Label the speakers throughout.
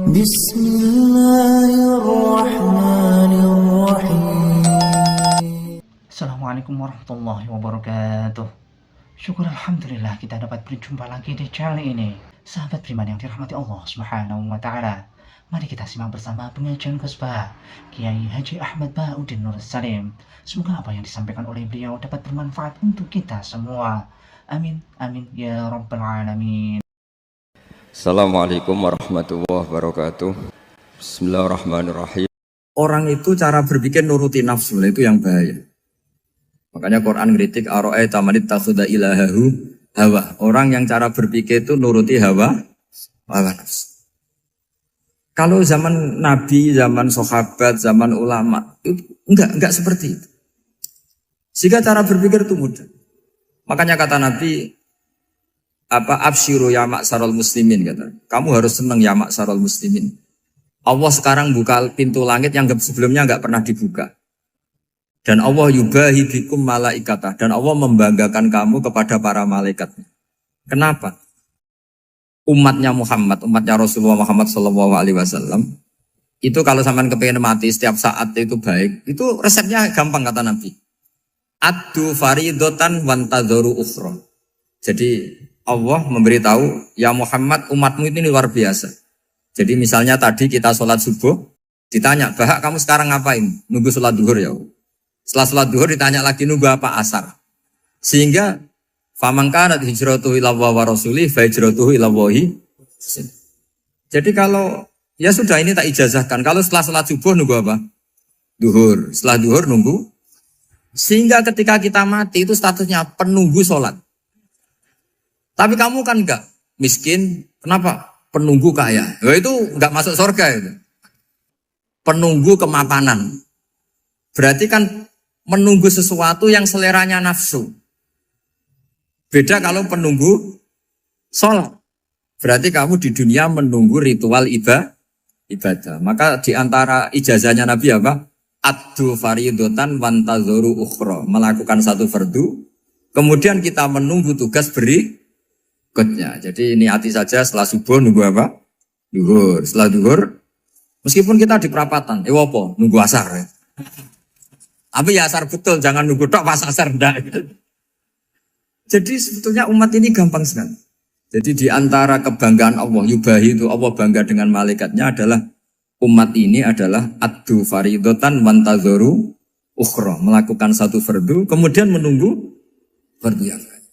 Speaker 1: بسم الله الرحمن الرحيم.
Speaker 2: Assalamualaikum warahmatullahi wabarakatuh. Syukur alhamdulillah kita dapat berjumpa lagi di channel ini. Sahabat beriman yang dirahmati Allah Subhanahu wa taala. Mari kita simak bersama pengajian khutbah Kiai Haji Ahmad Bauddin Nur Salim. Semoga apa yang disampaikan oleh beliau dapat bermanfaat untuk kita semua. Amin amin ya rabbal alamin.
Speaker 3: Assalamualaikum warahmatullahi wabarakatuh. Bismillahirrahmanirrahim.
Speaker 4: Orang itu cara berpikir nuruti nafsu, itu yang bahaya. Makanya Quran ngeritik ara'aita man ittakhadha ilahahu hawa. Orang yang cara berpikir itu nuruti hawa nafsu. Kalau zaman Nabi, zaman sahabat, zaman ulama itu enggak seperti itu. Sehingga cara berpikir itu mudah. Makanya kata Nabi, absyiru ya maksarul muslimin, kata. Kamu harus senang ya maksarul muslimin. Allah sekarang buka pintu langit yang sebelumnya enggak pernah dibuka. Dan Allah yubahi bikum malaikatah, dan Allah membanggakan kamu kepada para malaikat. Kenapa? Umatnya Muhammad, umatnya Rasulullah Muhammad SAW, itu kalau sampean kepengen mati setiap saat itu baik, itu resepnya gampang kata Nabi. Addu faridotan wantadzoru ukhra. Jadi Allah memberitahu, ya Muhammad, umatmu ini luar biasa. Jadi misalnya tadi kita sholat subuh, ditanya, Bahak kamu sekarang ngapain? Nunggu sholat duhur ya. Setelah sholat duhur ditanya lagi, nunggu apa? Asar. Sehingga faman kanat hijratuhu ila Allah wa rasulih fa hijratuhu ila Allah. Jadi kalau ya sudah ini tak ijazahkan. Kalau setelah sholat subuh nunggu apa? Duhur. Setelah duhur nunggu. Sehingga ketika kita mati itu statusnya penunggu sholat. Tapi kamu kan enggak miskin. Kenapa? Penunggu kaya. Ya itu enggak masuk surga itu. Penunggu kemapanan. Berarti kan menunggu sesuatu yang seleranya nafsu. Beda kalau penunggu sholat. Berarti kamu di dunia menunggu ritual ibadah. Maka di antara ijazahnya Nabi apa? Addu faridotan wantadzoru ukhra. Melakukan satu fardu. Kemudian kita menunggu tugas berikutnya. Jadi niati saja setelah subuh nunggu apa? Duhur. Setelah duhur, meskipun kita di perapatan, apa? Nunggu asar ya. Tapi ya asar betul, jangan nunggu tok pas asar enggak. Jadi sebetulnya umat ini gampang sekali. Jadi di antara kebanggaan Allah, yubahi itu Allah bangga dengan malaikatnya adalah umat ini adalah addu faridotan wantadzoru ukhra. Melakukan satu fardu, kemudian menunggu fardu yang lain.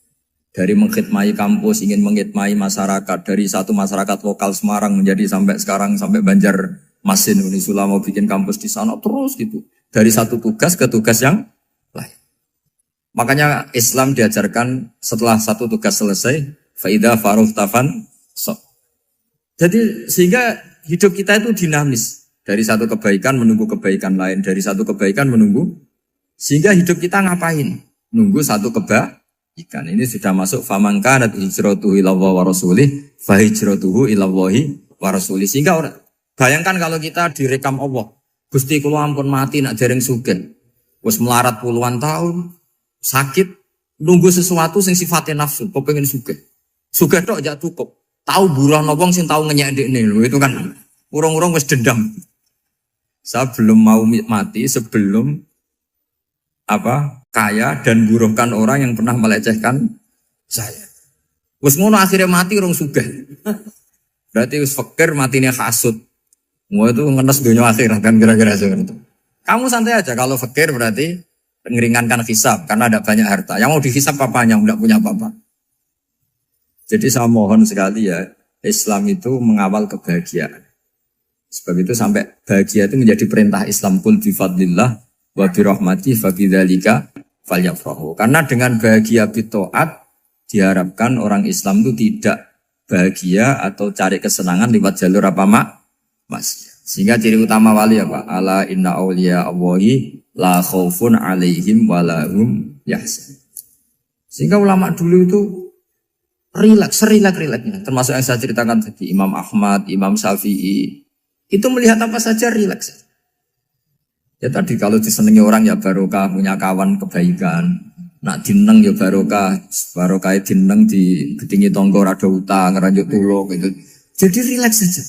Speaker 4: Dari mengkhidmati kampus, ingin mengkhidmati masyarakat. Dari satu masyarakat lokal Semarang menjadi sampai sekarang, sampai Banjarmasin. Unisula mau bikin kampus di sana, terus gitu. Dari satu tugas ke tugas yang lain. Makanya Islam diajarkan setelah satu tugas selesai, faida faruh tafan sok. Jadi sehingga hidup kita itu dinamis. Dari satu kebaikan menunggu kebaikan lain. Dari satu kebaikan menunggu. Sehingga hidup kita ngapain? Nunggu satu kebaikan. Ini sudah masuk faman kanat hijratuhu ila Allah wa rasulih fa hijratuhu ila Allah wa rasulih. Sehingga bayangkan kalau kita direkam Allah. Gusti kula ampun mati nak dereng sugih. Wis melarat puluhan tahun, sakit, nunggu sesuatu sing sifatnya nafsu, kepengin sugih. Sugih tok jak cukup. Tahu buruh wong sing tahu ngenyek ndekne lho, itu kan urung-urung wis dendam. Saya belum mau mati sebelum kaya dan buruhkan orang yang pernah melecehkan saya. Wis ngono akhirnya mati urung sugih. Berarti wis fakir matine hasud. Mau itu ngenes dunia akhirat kan kira-kira seperti itu. Kamu santai aja kalau fakir berarti meringankan hisab karena ada banyak harta. Yang mau dihisab papanya enggak punya apa-apa. Jadi saya mohon sekali ya, Islam itu mengawal kebahagiaan. Sebab itu sampai bahagia itu menjadi perintah Islam, qul bi fadlillah wa bi rahmati fa bidzalika falyafrahu. Karena dengan bahagia bi taat diharapkan orang Islam itu tidak bahagia atau cari kesenangan lewat jalur apa maksiat. Sehingga ciri utama wali apa? Ala inna awliya Allahi la khaufun alaihim wa lahum yahzanun. Sehingga ulama dulu itu rileks-rileksnya. Termasuk yang saya ceritakan tadi, Imam Ahmad, Imam Syafi'i. Itu melihat apa saja rileks. Ya tadi kalau disenangi orang ya barokah, punya kawan kebaikan. Nak dineng ya barokah dineng di gedingi tonggo rada utang, ngeranjuk tulung gitu. Jadi rileks saja.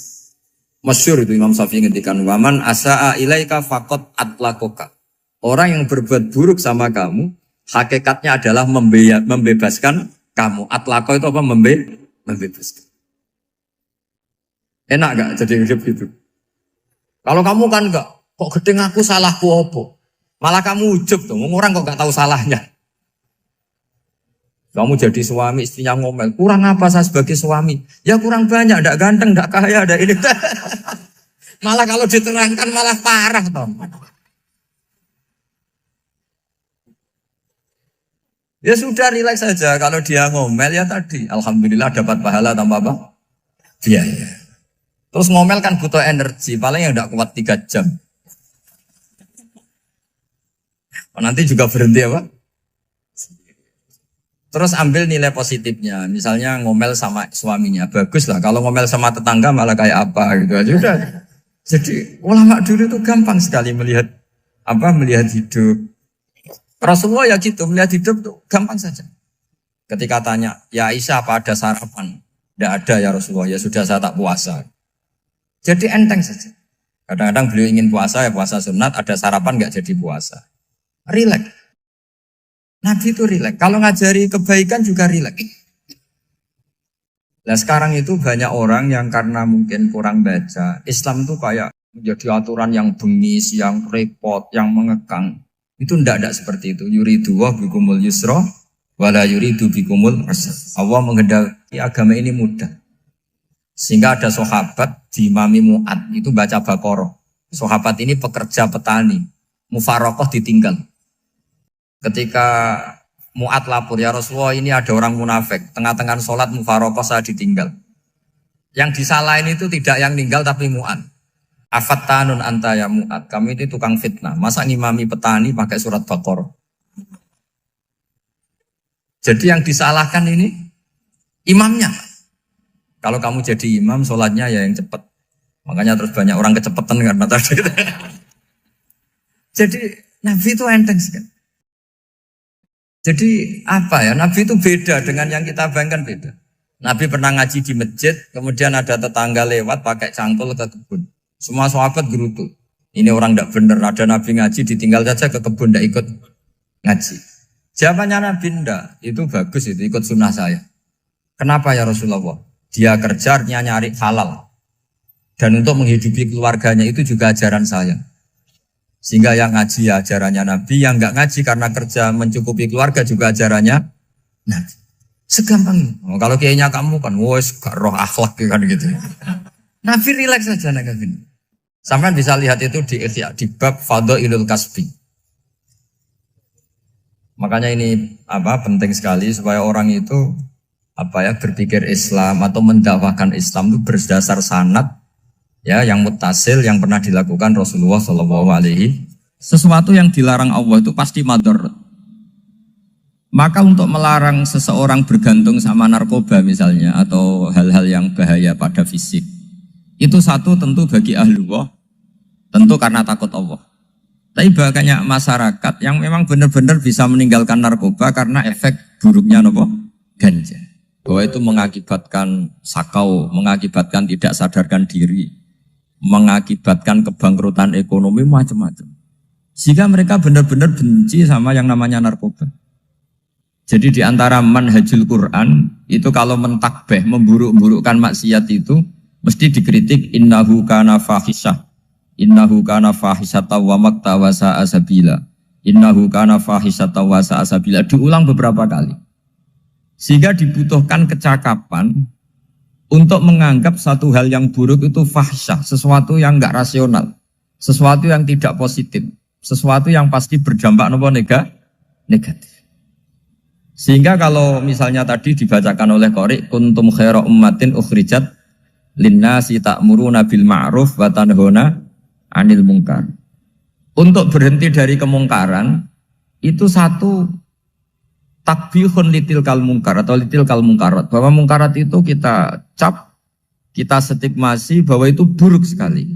Speaker 4: Masyhur itu Imam Syafi'i ngendikan waman asaa ilaika faqat atlakoka. Orang yang berbuat buruk sama kamu hakikatnya adalah membebaskan kamu. Atlako itu apa? Membebaskan. Enak gak jadi hidup gitu? Kalau kamu kan enggak, kok gedeng aku salahku apa? Malah kamu ujub tuh, orang kok gak tahu salahnya. Kamu jadi suami, istrinya ngomel, kurang apa saya sebagai suami? Ya kurang banyak, enggak ganteng, enggak kaya, enggak ini. Malah kalau diterangkan malah parah toh. Ya sudah rileks saja, kalau dia ngomel ya tadi, alhamdulillah dapat pahala tanpa apa? Biaya. Terus ngomel kan butuh energi, paling yang enggak kuat 3 jam. Nanti juga berhenti apa? Terus ambil nilai positifnya, misalnya ngomel sama suaminya, bagus lah. Kalau ngomel sama tetangga malah kayak apa gitu aja udah. Jadi ulama dulu itu gampang sekali melihat hidup. Rasulullah ya gitu, melihat hidup tuh gampang saja. Ketika tanya, ya Aisyah apa ada sarapan? Tidak ada ya Rasulullah, ya sudah saya tak puasa. Jadi enteng saja. Kadang-kadang beliau ingin puasa, ya puasa sunat, ada sarapan nggak jadi puasa. Rileks. Nabi itu rileks. Kalau ngajari kebaikan juga rileks. Nah sekarang itu banyak orang yang karena mungkin kurang baca, Islam itu kayak menjadi aturan yang bengis, yang repot, yang mengekang. Itu tidak seperti itu. Yuridu wa bikumul yusra, wala yuridu bikumul usra. Allah menghendaki agama ini mudah. Sehingga ada sahabat di Imami Mu'ad itu baca Baqarah. Sahabat ini pekerja petani, mufarokoh ditinggal. Ketika Mu'ad lapor, ya Rasulullah ini ada orang munafik, tengah-tengah sholat mufarokoh saya ditinggal. Yang disalahin itu tidak yang ninggal tapi Mu'ad. Afattanun anta ya Mu'ad, kami itu tukang fitnah. Masa ngimami petani pakai surat Baqarah? Jadi yang disalahkan ini imamnya. Kalau kamu jadi imam, sholatnya ya yang cepat. Makanya terus banyak orang kecepatan karena tadi. Jadi Nabi itu enteng sekali. Jadi apa ya, Nabi itu beda dengan yang kita bayangkan beda. Nabi pernah ngaji di masjid, kemudian ada tetangga lewat pakai cangkul ke kebun. Semua sahabat gerutu. Ini orang tidak benar, ada Nabi ngaji ditinggal saja ke kebun, tidak ikut ngaji. Jawabannya Nabi tidak, itu bagus, itu ikut sunnah saya. Kenapa ya Rasulullah? Dia kerjanya nyari halal. Dan untuk menghidupi keluarganya itu juga ajaran saya. Sehingga yang ngaji ya ajarannya Nabi, yang enggak ngaji karena kerja mencukupi keluarga juga ajarannya Nabi. Segampang itu. Oh, kalau kayaknya kamu kan, wes gak roh akhlak kan gitu. Nabi rileks saja Nabi. Sampai bisa lihat itu di bab Fadhailul Kasbi. Makanya ini penting sekali supaya orang itu berpikir Islam atau mendakwakan Islam itu berdasar sanad ya yang muttasil yang pernah dilakukan Rasulullah SAW. Sesuatu yang dilarang Allah itu pasti madharat. Maka untuk melarang seseorang bergantung sama narkoba misalnya atau hal-hal yang bahaya pada fisik, itu satu tentu bagi ahlullah, tentu karena takut Allah. Tapi banyak masyarakat yang memang benar-benar bisa meninggalkan narkoba karena efek buruknya ganja. Bahwa itu mengakibatkan sakau, mengakibatkan tidak sadarkan diri, mengakibatkan kebangkrutan ekonomi macam-macam. Sehingga mereka benar-benar benci sama yang namanya narkoba. Jadi di antara manhajul Quran itu kalau mentakbih, memburuk-burukkan maksiat itu mesti dikritik innahu kana fahisyah. Innahu kana fahisyata wa maqta wa sa'a sabila. Innahu kana fahisyata wa sa'a sabila. Diulang beberapa kali. Sehingga dibutuhkan kecakapan untuk menganggap satu hal yang buruk itu fahisyah, sesuatu yang enggak rasional, sesuatu yang tidak positif, sesuatu yang pasti berdampak negatif. Sehingga kalau misalnya tadi dibacakan oleh Qori, kuntum khaira ummatin ukhrijat linnasi ta'muruna bil ma'ruf wa tanhauna 'anil munkar. Untuk berhenti dari kemungkaran itu satu takbihun litil kal mungkar atau litil kal mungkarat, bahwa mungkarat itu kita cap, kita stigmasi bahwa itu buruk sekali.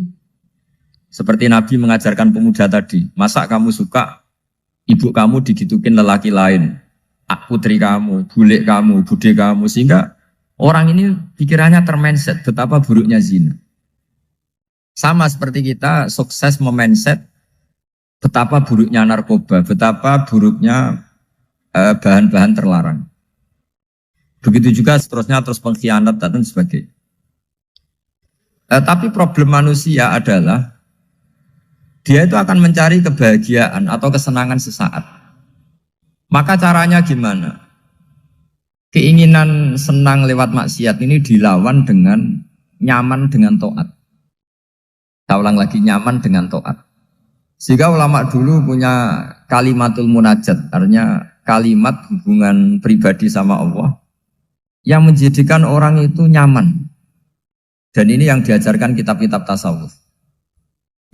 Speaker 4: Seperti Nabi mengajarkan pemuda tadi, masa kamu suka ibu kamu digitukin lelaki lain, putri kamu, bule kamu, bude kamu, sehingga orang ini pikirannya termindset betapa buruknya zina. Sama seperti kita sukses memindset betapa buruknya narkoba, betapa buruknya bahan-bahan terlarang. Begitu juga seterusnya terus pengkhianat dan sebagainya. Tapi problem manusia adalah dia itu akan mencari kebahagiaan atau kesenangan sesaat. Maka caranya gimana? Keinginan senang lewat maksiat ini dilawan dengan nyaman dengan taat. Saya ulang lagi, nyaman dengan taat. Sehingga ulama dulu punya kalimatul munajat, artinya kalimat hubungan pribadi sama Allah yang menjadikan orang itu nyaman. Dan ini yang diajarkan kitab-kitab tasawuf.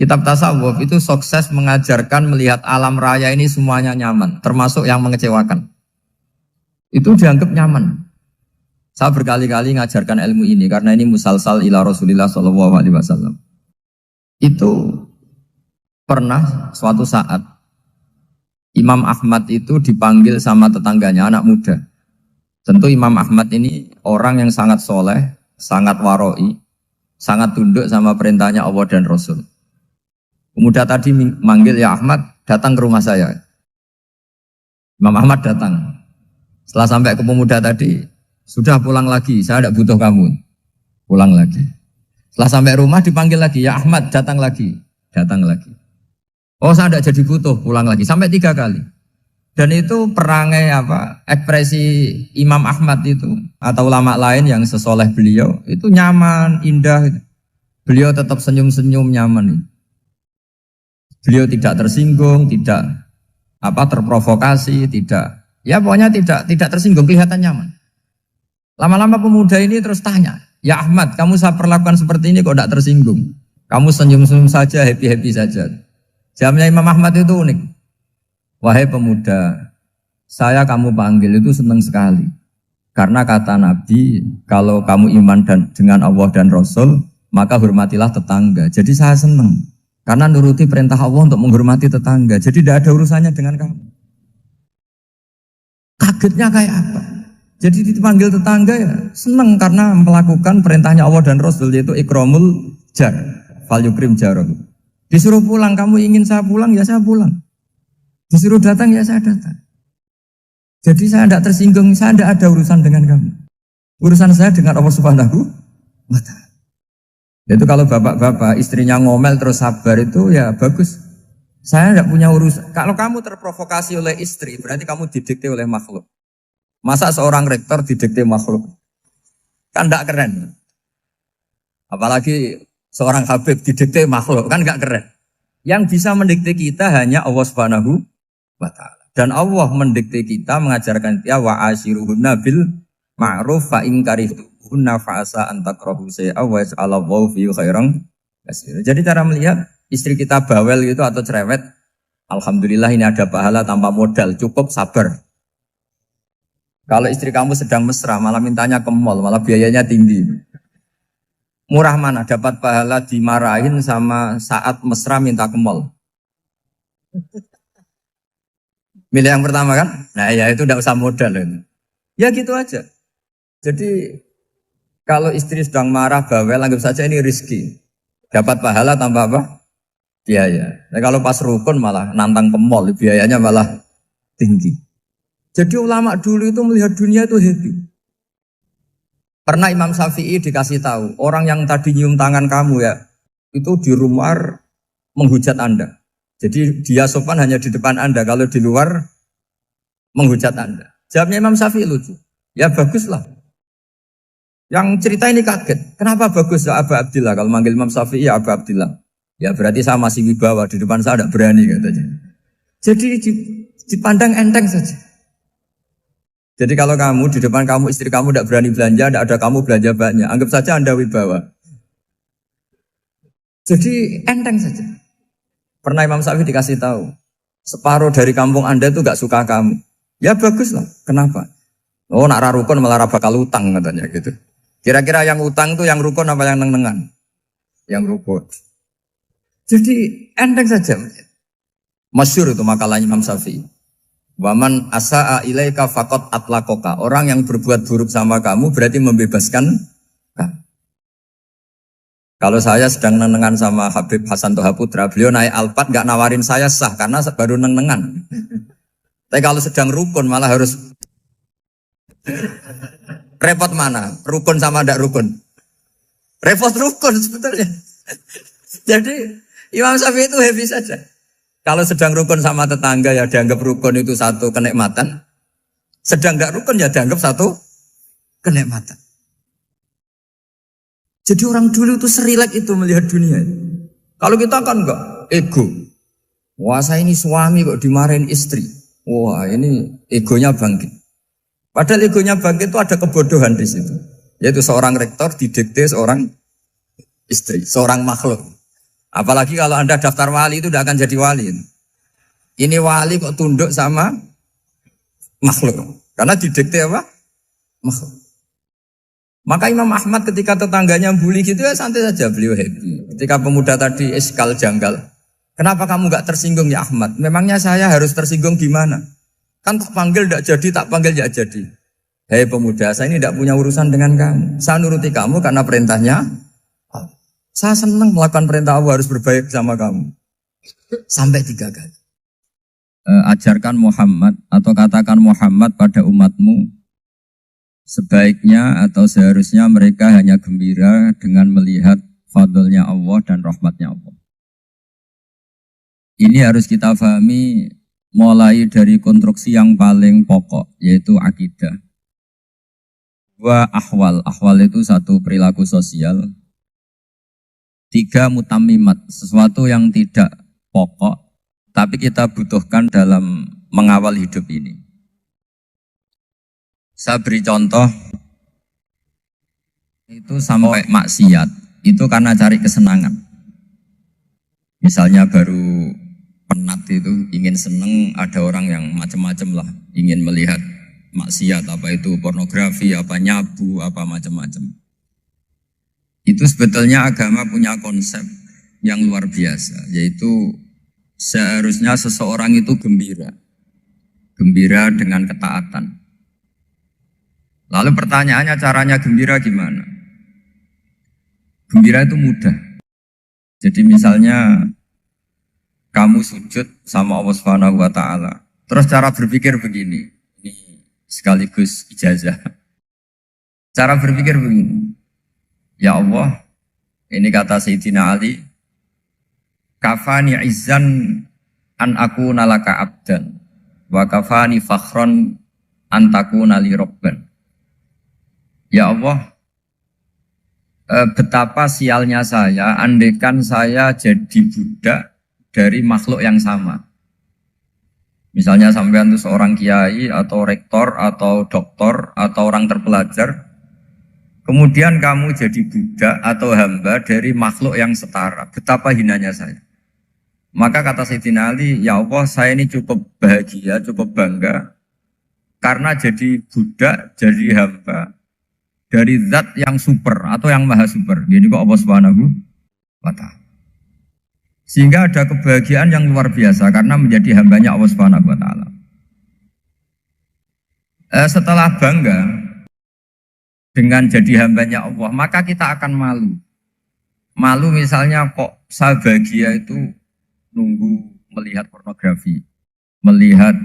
Speaker 4: Kitab tasawuf itu sukses mengajarkan melihat alam raya ini semuanya nyaman, termasuk yang mengecewakan. Itu dianggap nyaman. Saya berkali-kali mengajarkan ilmu ini karena ini musalsal ila Rasulillah SAW. Itu pernah suatu saat Imam Ahmad itu dipanggil sama tetangganya, anak muda. Tentu Imam Ahmad ini orang yang sangat soleh, sangat waroi, sangat tunduk sama perintahnya Allah dan Rasul. Pemuda tadi manggil, ya Ahmad, datang ke rumah saya. Imam Ahmad datang. Setelah sampai ke pemuda tadi, sudah pulang lagi, saya tidak butuh kamu. Pulang lagi. Setelah sampai rumah dipanggil lagi, ya Ahmad, datang lagi. Datang lagi. Oh, saya tidak jadi butuh, pulang lagi. Sampai 3 kali. Dan itu perangai ekspresi Imam Ahmad itu atau ulama lain yang sesoleh beliau itu nyaman, indah. Beliau tetap senyum-senyum nyaman. Beliau tidak tersinggung, tidak terprovokasi, pokoknya tidak tersinggung, kelihatan nyaman. Lama-lama pemuda ini terus tanya, ya Ahmad, kamu saya perlakukan seperti ini kok tidak tersinggung? Kamu senyum-senyum saja, happy-happy saja. Jawabnya Imam Ahmad itu unik. Wahai pemuda, saya kamu panggil itu senang sekali. Karena kata Nabi, kalau kamu iman dengan Allah dan Rasul, maka hormatilah tetangga. Jadi saya senang. Karena nuruti perintah Allah untuk menghormati tetangga. Jadi tidak ada urusannya dengan kamu. Kagetnya kayak apa? Jadi dipanggil tetangga ya senang karena melakukan perintahnya Allah dan Rasul, yaitu ikramul jar, fal yukrim jarum. Disuruh pulang, kamu ingin saya pulang, ya saya pulang. Disuruh datang, ya saya datang. Jadi saya tidak tersinggung, saya tidak ada urusan dengan kamu. Urusan saya dengan Allah Subhanahu wa Ta'ala. Itu kalau bapak-bapak istrinya ngomel terus sabar itu ya bagus. Saya tidak punya urusan. Kalau kamu terprovokasi oleh istri, berarti kamu didikte oleh makhluk. Masa seorang rektor didikte makhluk? Kan tidak keren. Apalagi seorang Habib didikte makhluk, kan tidak keren. Yang bisa mendikte kita hanya Allah Subhanahu wa Ta'ala. Dan Allah mendikte kita, mengajarkan kita wa ashiruhunna bil ma'ruf fa in karihtuhunna fa asa an takrahu shay'a wa yaj'alallahu fihi khairan katsira. Jadi cara melihat istri kita bawel gitu atau cerewet, alhamdulillah ini ada pahala tanpa modal, cukup sabar. Kalau istri kamu sedang mesra, malah mintanya ke mall, malah biayanya tinggi. Murah mana dapat pahala dimarahin sama saat mesra minta ke mall? Milih yang pertama kan? Nah ya itu tidak usah modal. Ya gitu aja. Jadi kalau istri sedang marah, bawel, anggap saja ini rezeki. Dapat pahala tanpa apa? Biaya. Nah, kalau pas rukun malah nantang ke mall, biayanya malah tinggi. Jadi ulama dulu itu melihat dunia itu happy. Pernah Imam Syafi'i dikasih tahu, orang yang tadi nyium tangan kamu ya, itu di rumah menghujat Anda. Jadi dia sopan hanya di depan Anda, kalau di luar menghujat Anda. Jawabnya Imam Syafi'i lucu. Ya baguslah. Yang cerita ini kaget. Kenapa bagus ya Aba Abdillah? Kalau manggil Imam Syafi'i ya Aba Abdillah. Ya berarti saya masih wibawa, di depan saya tidak berani katanya. Jadi dipandang enteng saja. Jadi kalau kamu di depan kamu istri kamu tidak berani belanja, tidak ada kamu belanja banyak, anggap saja Anda wibawa. Jadi enteng saja. Pernah Imam Syafi'i dikasih tahu, separuh dari kampung Anda itu gak suka kamu. Ya bagus lah. Kenapa? Oh nak rarukun malah bakal utang katanya gitu. Kira-kira yang utang itu yang rukun apa yang neng-nengan? Yang rukun. Jadi enteng saja. Masyhur itu makalahnya Imam Syafi'i. Waman asa'a ilaika faqad atlaqaka. Orang yang berbuat buruk sama kamu berarti membebaskan kamu. Kalau saya sedang nenengan sama Habib Hasan Toha Putra, beliau naik Alphard nggak nawarin saya sah karena baru nenengan. Tapi kalau sedang rukun malah harus repot mana? Rukun sama ndak rukun? Repot rukun sebetulnya. Jadi Imam Syafi'i itu happy saja. Kalau sedang rukun sama tetangga ya dianggap rukun itu satu kenikmatan. Sedang ndak rukun ya dianggap satu kenikmatan. Jadi orang dulu itu serilek itu melihat dunia. Kalau kita kan enggak, ego. Wah saya ini suami kok dimarahin istri. Wah ini egonya bangkit. Padahal egonya bangkit itu ada kebodohan di situ. Yaitu seorang rektor didikte seorang istri, seorang makhluk. Apalagi kalau Anda daftar wali itu tidak akan jadi wali. Ini wali kok tunduk sama makhluk. Karena didikte apa? Makhluk. Maka Imam Ahmad ketika tetangganya bully gitu ya santai saja, beliau happy. Ketika pemuda tadi eskal janggal, kenapa kamu gak tersinggung ya Ahmad? Memangnya saya harus tersinggung gimana? Kan tak panggil tidak jadi, tak panggil tidak jadi. Hei pemuda, saya ini tidak punya urusan dengan kamu. Saya nuruti kamu karena perintahnya. Saya senang melakukan perintah Allah, harus berbaik sama kamu. Sampai 3 kali. Ajarkan Muhammad atau katakan Muhammad pada umatmu. Sebaiknya atau seharusnya mereka hanya gembira dengan melihat fadlnya Allah dan rahmatnya Allah. Ini harus kita pahami mulai dari konstruksi yang paling pokok, yaitu akidah. 2 ahwal. Ahwal itu 1 perilaku sosial. 3 mutammimat, sesuatu yang tidak pokok, tapi kita butuhkan dalam mengawal hidup ini. Saya beri contoh, itu sampai maksiat, itu karena cari kesenangan. Misalnya baru penat itu, ingin seneng, ada orang yang macam-macam lah, ingin melihat maksiat, apa itu pornografi, apa nyabu, apa macam-macam. Itu sebetulnya agama punya konsep yang luar biasa, yaitu seharusnya seseorang itu gembira. Gembira dengan ketaatan. Lalu pertanyaannya caranya gembira gimana? Gembira itu mudah. Jadi misalnya kamu sujud sama Allah Subhanahu wa taala. Terus cara berpikir begini. Ini sekaligus ijazah. Cara berpikir begini. Ya Allah, ini kata Sayyidina Ali, kafani izzan an akuna laka abdan wa kafani fakhron an takuna li rabban. Ya Allah, betapa sialnya saya, andaikan saya jadi budak dari makhluk yang sama. Misalnya sampean itu seorang kiai atau rektor atau doktor atau orang terpelajar, kemudian kamu jadi budak atau hamba dari makhluk yang setara. Betapa hinanya saya. Maka kata Sayyidina Ali, ya Allah saya ini cukup bahagia, cukup bangga, karena jadi budak, jadi hamba dari zat yang super atau yang maha super. Jadi kok Allah Subhanahu wa ta'ala. Sehingga ada kebahagiaan yang luar biasa karena menjadi hambanya Allah Subhanahu wa ta'ala. Setelah bangga dengan jadi hambanya Allah, maka kita akan malu. Malu misalnya kok saya bahagia itu nunggu melihat pornografi, melihat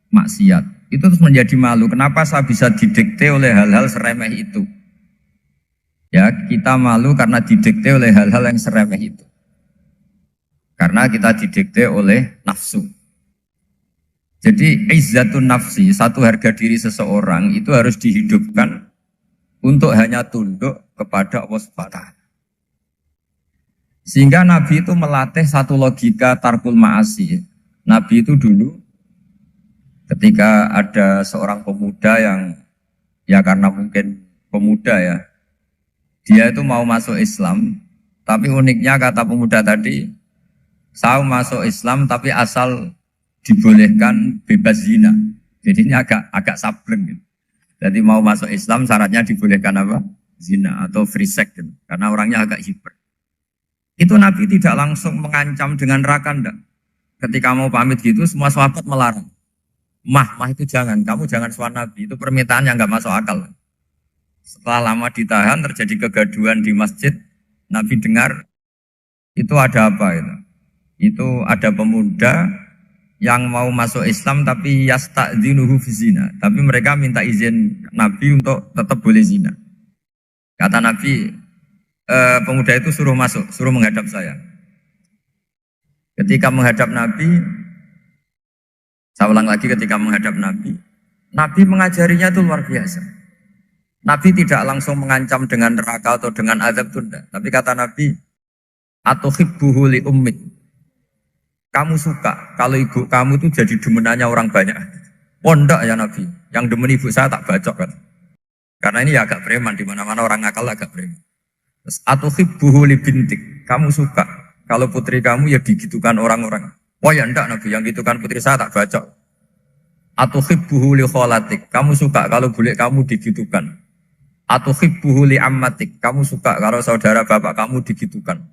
Speaker 4: maksiat. Itu terus menjadi malu. Kenapa saya bisa didikte oleh hal-hal seremeh itu? Ya, kita malu karena didikte oleh hal-hal yang seremeh itu. Karena kita didikte oleh nafsu. Jadi izzatun nafsi, satu harga diri seseorang itu harus dihidupkan untuk hanya tunduk kepada Allah Subhanahu wa ta'ala. Sehingga Nabi itu melatih satu logika tarkul ma'asi. Nabi itu dulu ketika ada seorang pemuda yang ya karena mungkin pemuda ya, dia itu mau masuk Islam, tapi uniknya kata pemuda tadi, saya masuk Islam tapi asal dibolehkan bebas zina. Jadi ini agak sableng gitu. Jadi mau masuk Islam syaratnya dibolehkan apa? Zina atau free sex gitu. Karena orangnya agak hiper. Itu Nabi tidak langsung mengancam dengan neraka enggak. Ketika mau pamit gitu semua sahabat melarang. Mah itu jangan, kamu jangan suan Nabi, itu permintaan yang nggak masuk akal. Setelah lama ditahan, terjadi kegaduhan di masjid, Nabi dengar itu ada apa itu? Itu ada pemuda yang mau masuk Islam tapi yasta'dzinuhu fi zina. Tapi mereka minta izin Nabi untuk tetap boleh zina. Kata Nabi, pemuda itu suruh masuk, suruh menghadap saya. Ketika menghadap Nabi, saya ulang lagi ketika menghadap Nabi, Nabi mengajarinya itu luar biasa. Nabi tidak langsung mengancam dengan neraka atau dengan azab tunda. Tapi kata Nabi, atuhibbuhu li ummik. Kamu suka kalau ibu kamu itu jadi demenannya orang banyak. Oh enggak ya Nabi, yang demen ibu saya tak bacok kan. Karena ini ya agak preman, di mana-mana orang nakal agak preman. Terus atuhibbuhu li bintik. Kamu suka kalau putri kamu ya digitukan orang-orang. Oh ya enggak Nabi, yang gitukan putri saya tak bacok. Atuhibbuhu li kholatik. Kamu suka kalau bule kamu digitukan. Atuhibbuhu li ammatik. Kamu suka kalau saudara bapak kamu digitukan.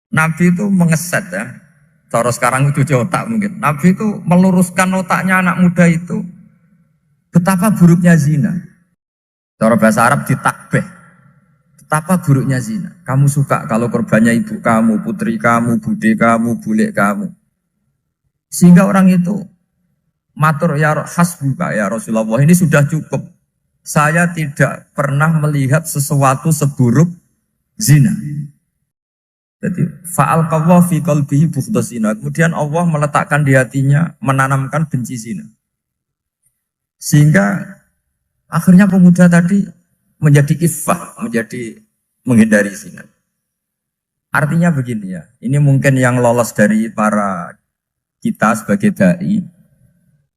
Speaker 4: Nabi itu mengeset ya. Cara sekarang itu otak mungkin. Nabi itu meluruskan otaknya anak muda itu. Betapa buruknya zina. Cara bahasa Arab ditakbih. Betapa buruknya zina. Kamu suka kalau korbannya ibu kamu, putri kamu, bude kamu, bule kamu. Sehingga orang itu matur ya hasbuka ya Rasulullah, ini sudah cukup. Saya tidak pernah melihat sesuatu seburuk zina. Jadi fa'al qawwa fi qalbihi bughdha zina. Kemudian Allah meletakkan di hatinya, menanamkan benci zina. Sehingga akhirnya pemuda tadi menjadi iffah, menjadi menghindari zina. Artinya begini ya, ini mungkin yang lolos dari para kita sebagai dai,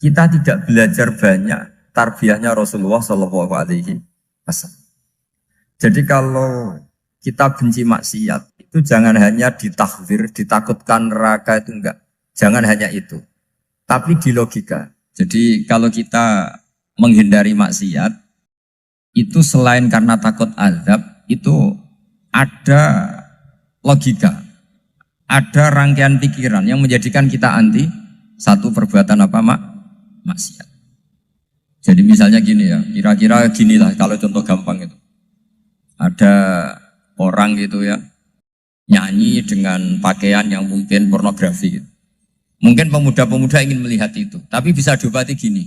Speaker 4: kita tidak belajar banyak tarbiyahnya Rasulullah Shallallahu Alaihi Wasallam. Jadi kalau kita benci maksiat, itu jangan hanya ditakhzir, ditakutkan neraka itu enggak. Jangan hanya itu. Tapi di logika. Jadi kalau kita menghindari maksiat, itu selain karena takut azab, itu ada logika. Ada rangkaian pikiran yang menjadikan kita anti satu perbuatan apa maksiat. Jadi misalnya gini ya, kira-kira ginilah kalau contoh gampang itu. Ada orang gitu ya, nyanyi dengan pakaian yang mungkin pornografi gitu. Mungkin pemuda-pemuda ingin melihat itu, tapi bisa diobati gini.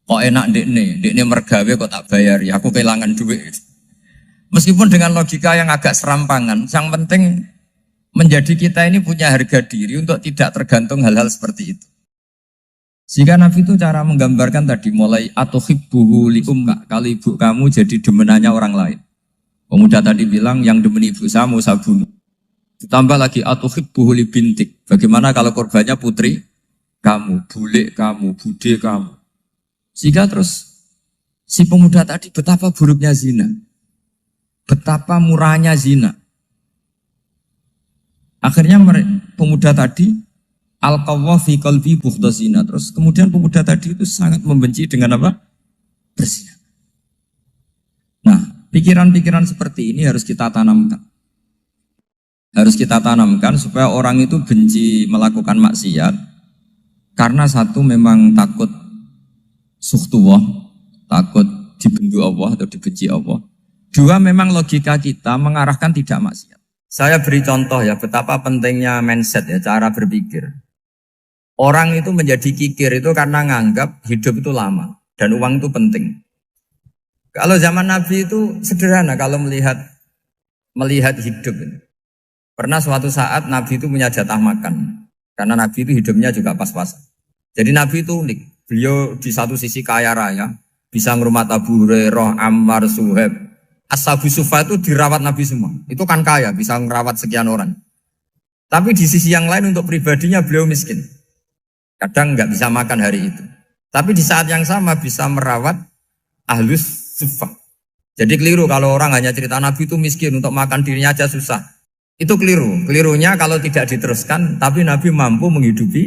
Speaker 4: Kok enak dekne mergawe kok tak bayar ya, aku kehilangan duit. Meskipun dengan logika yang agak serampangan, yang penting menjadi kita ini punya harga diri untuk tidak tergantung hal-hal seperti itu. Sehingga Nabi itu cara menggambarkan tadi mulai atuhibbuhu li ummik, kalau ibu kamu jadi demenannya orang lain. Pemuda tadi bilang yang demen ibu saya mau saya bunuh. Ditambah lagi atuhibbuhu li bintik. Bagaimana kalau korbannya putri kamu, bule kamu, bude kamu. Sehingga terus si pemuda tadi betapa buruknya zina. Betapa murahnya zina. Akhirnya pemuda tadi al-qawwa fi qalbi bughdha zina. Terus kemudian pemuda tadi itu sangat membenci dengan apa? Berzina. Nah, pikiran-pikiran seperti ini harus kita tanamkan. Harus kita tanamkan supaya orang itu benci melakukan maksiat. Karena satu memang takut sukhtuwah, takut dibendu Allah atau dibenci Allah. Dua memang logika kita mengarahkan tidak maksiat. Saya beri contoh ya betapa pentingnya mindset ya, cara berpikir. Orang itu menjadi kikir itu karena nganggap hidup itu lama dan uang itu penting. Kalau zaman Nabi itu sederhana kalau melihat hidup. Pernah suatu saat Nabi itu punya jatah makan. Karena Nabi itu hidupnya juga pas-pasan. Jadi Nabi itu unik. Beliau di satu sisi kaya raya, bisa ngurmat Abu Hurairah, Ammar, Suhaib. Ashabu Sufa itu dirawat Nabi semua. Itu kan kaya, bisa ngerawat sekian orang. Tapi di sisi yang lain untuk pribadinya beliau miskin. Kadang nggak bisa makan hari itu. Tapi di saat yang sama bisa merawat Ahlus Sufa. Jadi keliru kalau orang hanya cerita Nabi itu miskin, untuk makan dirinya aja susah. Itu keliru. Kelirunya kalau tidak diteruskan, tapi Nabi mampu menghidupi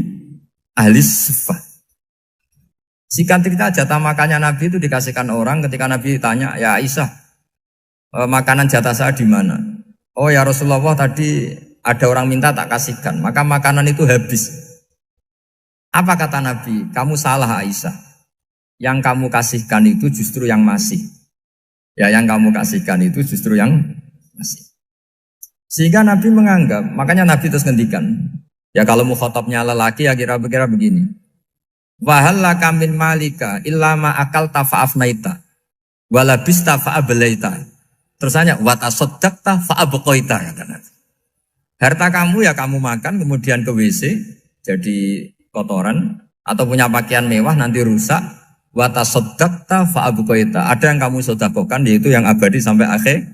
Speaker 4: Ahlus Sufa. Singkat cerita jatah makannya Nabi itu dikasihkan orang ketika Nabi ditanya, ya Aisyah, makanan jatah saya di mana? Oh ya Rasulullah, tadi ada orang minta tak kasihkan, maka makanan itu habis. Apa kata Nabi? Kamu salah Aisyah. Yang kamu kasihkan itu justru yang masih. Ya yang kamu kasihkan itu justru yang masih. Sehingga Nabi menganggap, makanya Nabi terus ngendikan, ya kalau mukhatabnya lelaki ya kira-kira begini. Wahalla kamin malika illama akal tafa'afnaita walabista fa'ablaita. Terus hanya watasoddaqta fa'abqaita kata Nabi. Harta kamu ya kamu makan kemudian ke WC jadi kotoran atau punya pakaian mewah nanti rusak. Watasoddaqta fa'abqaita. Ada yang kamu sedekahkan yaitu yang abadi sampai akhir.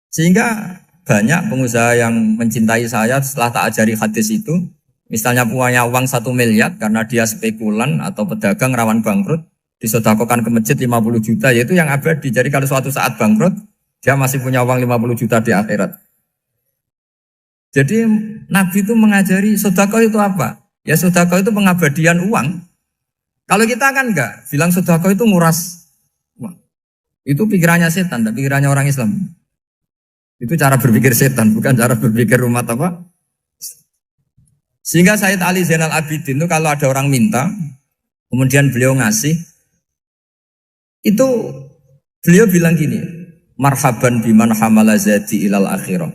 Speaker 4: Sehingga banyak pengusaha yang mencintai saya setelah tak ajari hadis itu, misalnya punya uang 1 miliar karena dia spekulan atau pedagang rawan bangkrut, disedekahkan ke masjid 50 juta, yaitu yang abadi. Jadi kalau suatu saat bangkrut, dia masih punya uang 50 juta di akhirat. Jadi Nabi itu mengajari sedekah itu apa? Ya sedekah itu pengabadian uang. Kalau kita kan enggak, bilang sedekah itu nguras uang. Itu pikirannya setan, dan pikirannya orang Islam. Itu cara berpikir setan, bukan cara berpikir umat apa. Sehingga Sayyid Ali Zainal Abidin itu kalau ada orang minta, kemudian beliau ngasih, itu beliau bilang gini, marhaban biman hamala zati ilal akhirah.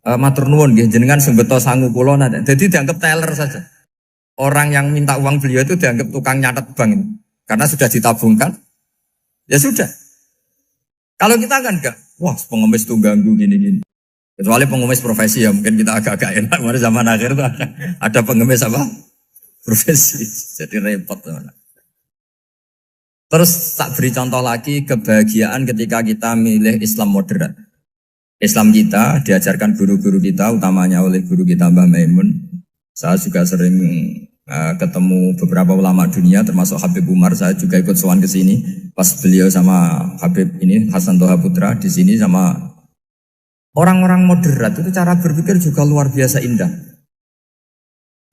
Speaker 4: Matur nuwun nggih jenengan sing beto sangu kula nate. Jadi dianggap teller saja. Orang yang minta uang beliau itu dianggap tukang nyatet bank ini. Karena sudah ditabungkan. Ya sudah. Kalau kita kan enggak, wah pengemis tuh ganggu gini-gini. Kecuali pengemis profesi ya mungkin kita agak-agak enak. Pada zaman akhir tuh ada pengemis apa? Profesi. Jadi repot. Terus tak beri contoh lagi kebahagiaan ketika kita milih Islam moderat. Islam kita diajarkan guru-guru kita, utamanya oleh guru kita Mbah Maimun. Saya juga sering ketemu beberapa ulama dunia, termasuk Habib Umar. Saya juga ikut sowan ke sini pas beliau sama Habib ini Hasan Toha Putra di sini sama orang-orang moderat. Itu cara berpikir juga luar biasa indah.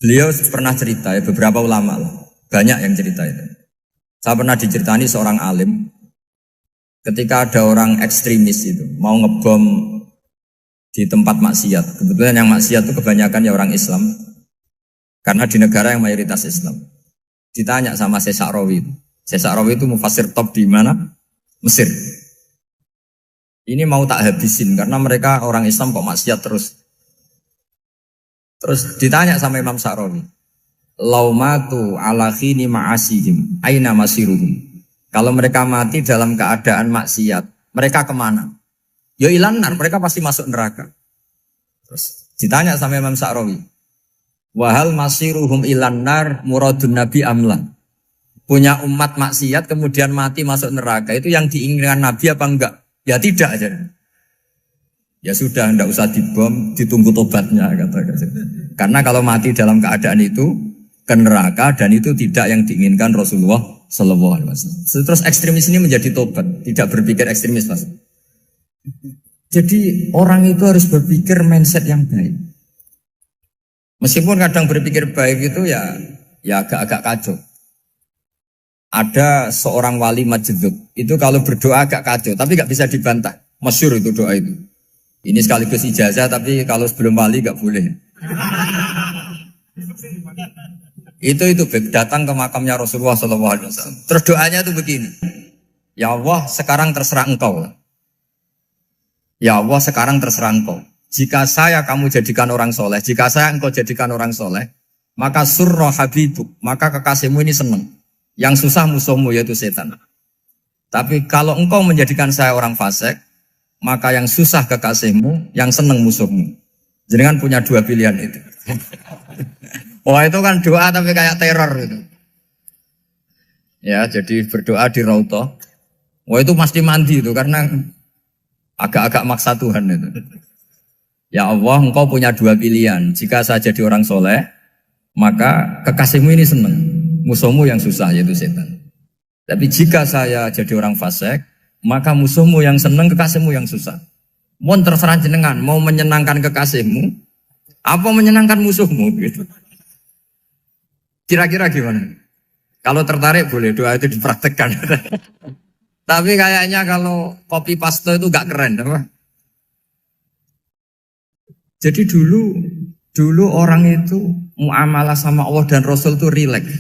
Speaker 4: Beliau pernah cerita ya, beberapa ulama lah, banyak yang cerita itu. Saya pernah diceritani seorang alim ketika ada orang ekstremis itu mau ngebom di tempat maksiat. Kebetulan yang maksiat itu kebanyakan ya orang Islam. Karena di negara yang mayoritas Islam. Ditanya sama Syekh Sa'rawi. Syekh Sa'rawi itu mufassir top di mana? Mesir. Ini mau tak habisin karena mereka orang Islam kok maksiat terus. Terus ditanya sama Imam Sa'rawi. Laumatu ala khini ma'asihim aina masiruhum. Kalau mereka mati dalam keadaan maksiat, mereka kemana? Ya ilanar, mereka pasti masuk neraka. Terus ditanya sama Imam Sa'rawi. Wahal masiruhum ilanar muradun nabi amlan. Punya umat maksiat kemudian mati masuk neraka. Itu yang diinginkan Nabi apa enggak? Ya tidak aja. Ya sudah, enggak usah dibom, ditunggu tobatnya kata. Karena kalau mati dalam keadaan itu ke neraka dan itu tidak yang diinginkan Rasulullah Sallallahu Alaihi Wasallam. Terus ekstremis ini menjadi tobat, tidak berpikir ekstremis Mas. Jadi orang itu harus berpikir mindset yang baik. Meskipun kadang berpikir baik itu ya agak-agak kacau. Ada seorang wali majdud, itu kalau berdoa agak kacau, tapi gak bisa dibantah. Masyhur itu doa itu. Ini sekaligus ijazah, tapi kalau sebelum wali gak boleh. Itu datang ke makamnya Rasulullah SAW. Terus doanya itu begini. Ya Allah, sekarang terserah engkau. Ya Allah, sekarang terserah engkau. Jika saya kamu jadikan orang soleh, jika saya engkau jadikan orang soleh, maka surra habibuk, maka kekasihmu ini senang. Yang susah musuhmu yaitu setan. Tapi kalau engkau menjadikan saya orang fasik, maka yang susah kekasihmu, yang senang musuhmu. Jangan punya dua pilihan itu. Wah itu kan doa tapi kayak teror itu. Ya jadi berdoa di Raudhah. Wah itu pasti mandi itu karena agak-agak maksa Tuhan itu. Ya Allah, engkau punya dua pilihan. Jika saya jadi orang soleh, maka kekasihmu ini senang. Musuhmu yang susah, yaitu setan. Tapi jika saya jadi orang fasik, maka musuhmu yang senang, kekasihmu yang susah. Mohon terserah jenengan, mau menyenangkan kekasihmu, apa menyenangkan musuhmu? Gitu. Kira-kira gimana? Kalau tertarik boleh doa itu dipraktekkan. Tapi kayaknya kalau copy paste itu gak keren, apa? Jadi dulu orang itu muamalah sama Allah dan Rasul itu rileks.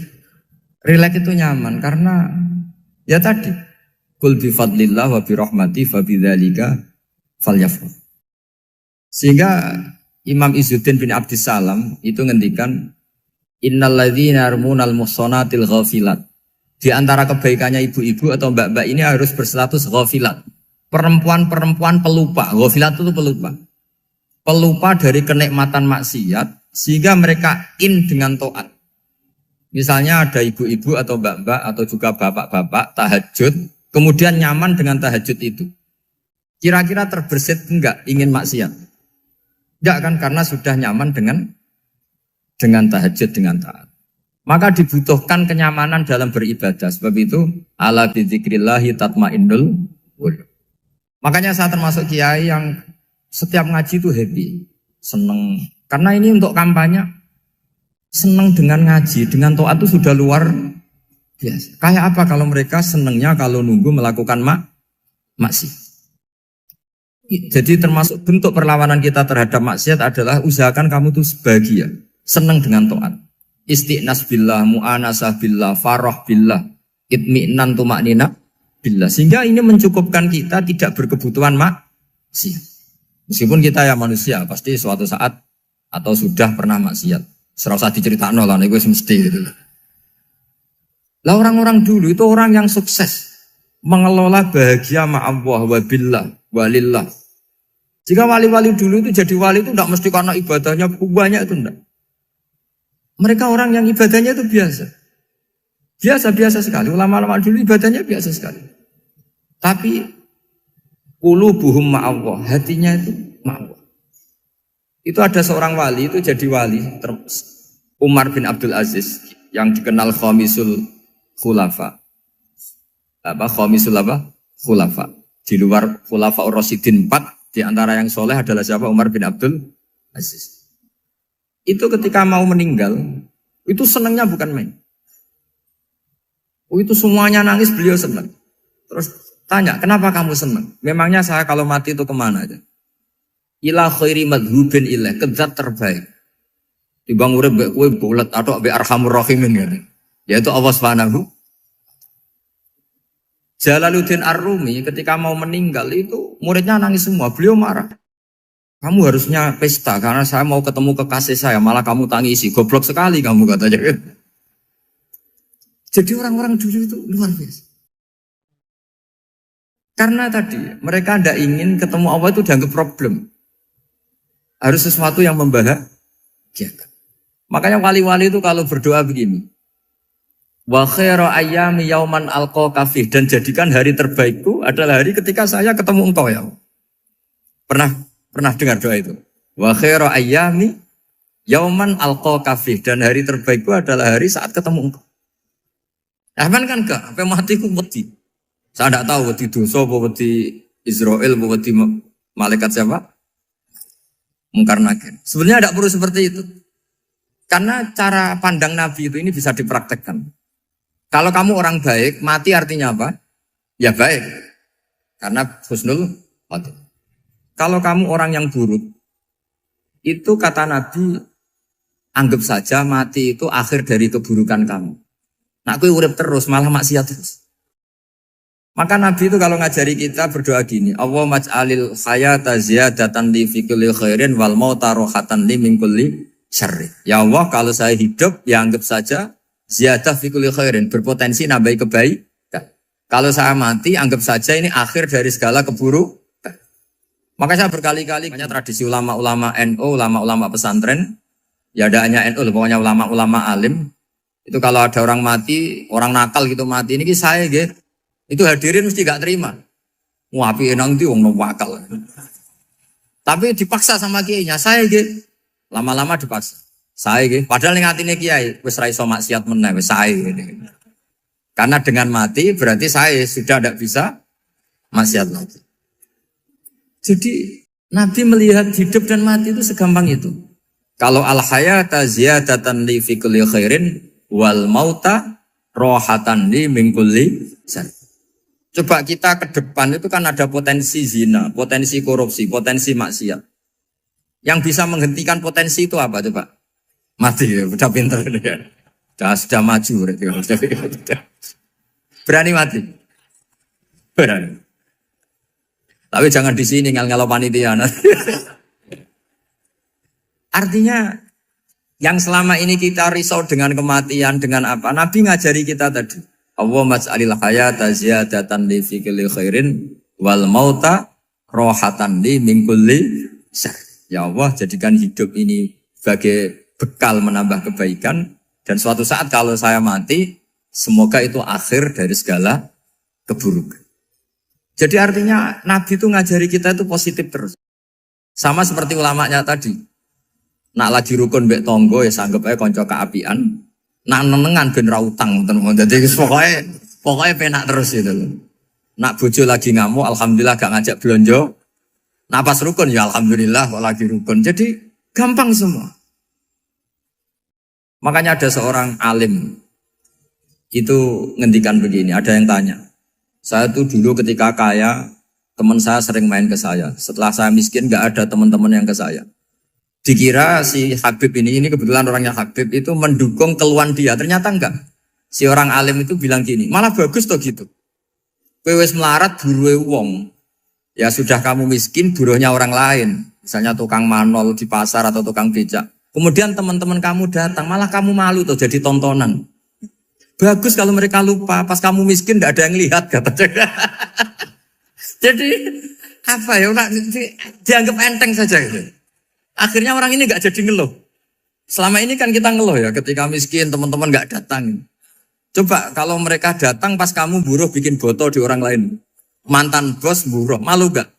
Speaker 4: Rileks itu nyaman karena ya tadi qul bi fadlillah wa bi rahmati fa bidzalika falyafrah. Sehingga Imam Izzuddin bin Abdissalam itu ngendikan innalladzina yarmunal muhsanatil ghafilat. Di antara kebaikannya ibu-ibu atau mbak-mbak ini harus berstatus ghafilat. Perempuan-perempuan pelupa. Ghafilat itu pelupa. Pelupa dari kenikmatan maksiat sehingga mereka dengan taat. Misalnya ada ibu-ibu atau mbak-mbak atau juga bapak-bapak tahajud, kemudian nyaman dengan tahajud itu. Kira-kira terbersit enggak ingin maksiat? Enggak kan, karena sudah nyaman dengan tahajud, dengan taat. Maka dibutuhkan kenyamanan dalam beribadah. Sebab itu ala bidzikrillahi tatmainnul qulub. Makanya saya termasuk kiai yang setiap ngaji itu happy, seneng. Karena ini untuk kampanye, seneng dengan ngaji, dengan taat itu sudah luar biasa. Kayak apa kalau mereka senengnya kalau nunggu melakukan maksiat. Jadi termasuk bentuk perlawanan kita terhadap maksiat adalah usahakan kamu tuh bahagia, seneng dengan taat. Istiqnas billah, mu'anasah billah, farah billah, itmi'nan tumaknina billah. Sehingga ini mencukupkan kita tidak berkebutuhan maksiat. Meskipun kita ya manusia, pasti suatu saat atau sudah pernah maksiat. Serasa diceritakan lah, itu mesti gitu. Lah orang-orang dulu itu orang yang sukses mengelola bahagia ma'allah wa billah wa lillah. Jika wali-wali dulu itu jadi wali itu tidak mesti karena ibadahnya banyak, itu enggak. Mereka orang yang ibadahnya itu biasa. Biasa-biasa sekali. Ulama-ulama dulu ibadahnya biasa sekali. Tapi qulubuhum ma'allah, hatinya itu ma'allah. Itu ada seorang wali, itu jadi wali, Umar bin Abdul Aziz, yang dikenal khamisul khulafa. Khamisul khulafa. Di luar khulafa Rasyidin 4, di antara yang soleh adalah siapa? Umar bin Abdul Aziz. Itu ketika mau meninggal, itu senangnya bukan main. Itu semuanya nangis, beliau senang. Terus tanya, kenapa kamu senang? Memangnya saya kalau mati itu kemana aja? Ila khairi madhubin ilah, ke zat terbaik. Dibang urip mbek kowe bolet atau mbek arhamur rahimin kan. Yaitu Allah Subhanahu. Jalaluddin Ar-Rumi ketika mau meninggal itu muridnya nangis semua, beliau marah. Kamu harusnya pesta karena saya mau ketemu kekasih saya, malah kamu tangisi. Goblok sekali kamu katanya. Jadi orang-orang dulu itu luar biasa. Karena tadi mereka tidak ingin ketemu Allah itu dianggap problem. Harus sesuatu yang membahagiakan. Makanya wali-wali itu kalau berdoa begini. Wa khairu ayyami yauman alqa fih, dan jadikan hari terbaikku adalah hari ketika saya ketemu engkau ya Allah. Pernah dengar doa itu? Wa khairu ayyami yauman alqa fih, dan hari terbaikku adalah hari saat ketemu engkau. Aman kan enggak? Sampai mati ku wedi. Saya tidak tahu wedi dosa apa wedi Israel apa wedi malaikat siapa? Mungkar nakir. Sebenarnya tidak perlu seperti itu. Karena cara pandang Nabi itu ini bisa dipraktekkan. Kalau kamu orang baik, mati artinya apa? Ya baik. Karena husnul khotimah. Kalau kamu orang yang buruk, itu kata Nabi, anggap saja mati itu akhir dari keburukan kamu. Nah, aku urip terus, malah maksiat terus. Maka Nabi itu kalau ngajari kita berdoa gini, Allahumma maj'alil hayata ziyadatan li fi kulli khairin wal mauta rohatan li min kulli syarri. Ya Allah, kalau saya hidup, ya anggap saja ziyadah fi kulli khairin, berpotensi nambahi kebaikan. Kalau saya mati, anggap saja ini akhir dari segala keburukan. Maka saya berkali-kali, banyak tradisi ulama-ulama NU, ulama-ulama pesantren, ya ada hanya NU, pokoknya ulama-ulama alim, itu kalau ada orang mati, orang nakal gitu mati, ini saya gitu, itu hadirin mesti gak terima. Wapi enang itu orang nakal. Tapi dipaksa sama kiainya, saya gitu, lama-lama dipaksa. Saya gitu, padahal yang hatinya kiai, wis ra iso maksiat meneh, wis saya gitu. Karena dengan mati berarti saya sudah tidak bisa maksiat lagi. Jadi Nabi melihat hidup dan mati itu segampang itu. Kalau al-hayata ziyadatan li fi kulli khairin wal mauta rohatan li min kulli syarr. Coba kita ke depan itu kan ada potensi zina, potensi korupsi, potensi maksiat. Yang bisa menghentikan potensi itu apa coba? Mati ya, udah pinter ya. Sudah maju berani mati. Berani. Tapi jangan di sini ngel-ngelo panitia. Artinya yang selama ini kita risau dengan kematian, dengan apa? Nabi ngajari kita tadi. Allahumma mas'alil hayata ziyadatan li fi kulli khairin wal mauta rohatan li min kulli syarr. Ya Allah, jadikan hidup ini sebagai bekal menambah kebaikan, dan suatu saat kalau saya mati, semoga itu akhir dari segala keburukan. Jadi artinya Nabi itu ngajari kita itu positif terus. Sama seperti ulamanya tadi. Nak lagi rukun mbek tonggo ya sanggep ae kanca keapian. Nak nenengan ben ra utang tenan. Dadi pokoknya penak terus itu. Nak bojo lagi ngamuk alhamdulillah gak ngajak blonjo. Nak pas rukun ya alhamdulillah kok lagi rukun. Jadi gampang semua. Makanya ada seorang alim itu ngendikan begini, ada yang tanya. Saya tuh dulu ketika kaya, teman saya sering main ke saya. Setelah saya miskin gak ada teman-teman yang ke saya. Dikira si Habib ini kebetulan orangnya Habib itu mendukung keluhan dia. Ternyata enggak. Si orang alim itu bilang gini, malah bagus toh gitu. Kowe wis melarat buruhe wong. Ya sudah kamu miskin buruhnya orang lain. Misalnya tukang manol di pasar atau tukang becak. Kemudian teman-teman kamu datang, malah kamu malu tuh jadi tontonan. Bagus kalau mereka lupa, pas kamu miskin enggak ada yang lihat katanya. Jadi apa ya, dianggap enteng saja gitu. Akhirnya orang ini enggak jadi ngeluh. Selama ini kan kita ngeluh ya, ketika miskin teman-teman enggak datang. Coba kalau mereka datang pas kamu buruh bikin botol di orang lain. Mantan bos buruh, malu enggak?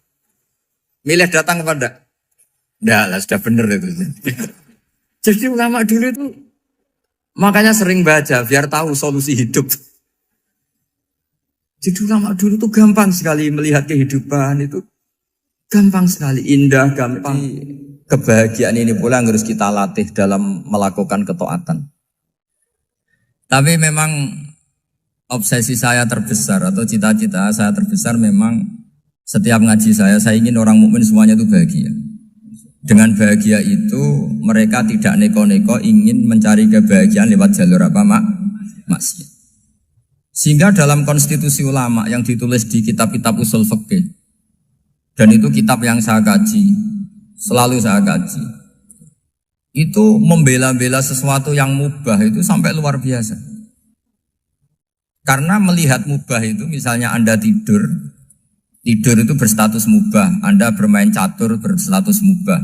Speaker 4: Milih datang apa enggak? Enggak lah, sudah bener itu. Jadi ulama dulu itu makanya sering baca biar tahu solusi hidup. Jadi ulama dulu tuh gampang sekali melihat kehidupan itu. Gampang sekali, indah, gampang. Kebahagiaan ini pula yang harus kita latih dalam melakukan ketaatan. Tapi memang obsesi saya terbesar atau cita-cita saya terbesar memang setiap ngaji saya ingin orang mukmin semuanya itu bahagia. Dengan bahagia itu mereka tidak neko-neko ingin mencari kebahagiaan lewat jalur apa maksiat. Sehingga dalam konstitusi ulama yang ditulis di kitab-kitab usul fikih, dan itu kitab yang saya kaji, selalu saya kaji, itu membela-bela sesuatu yang mubah itu sampai luar biasa. Karena melihat mubah itu, misalnya Anda tidur itu berstatus mubah. Anda bermain catur berstatus mubah.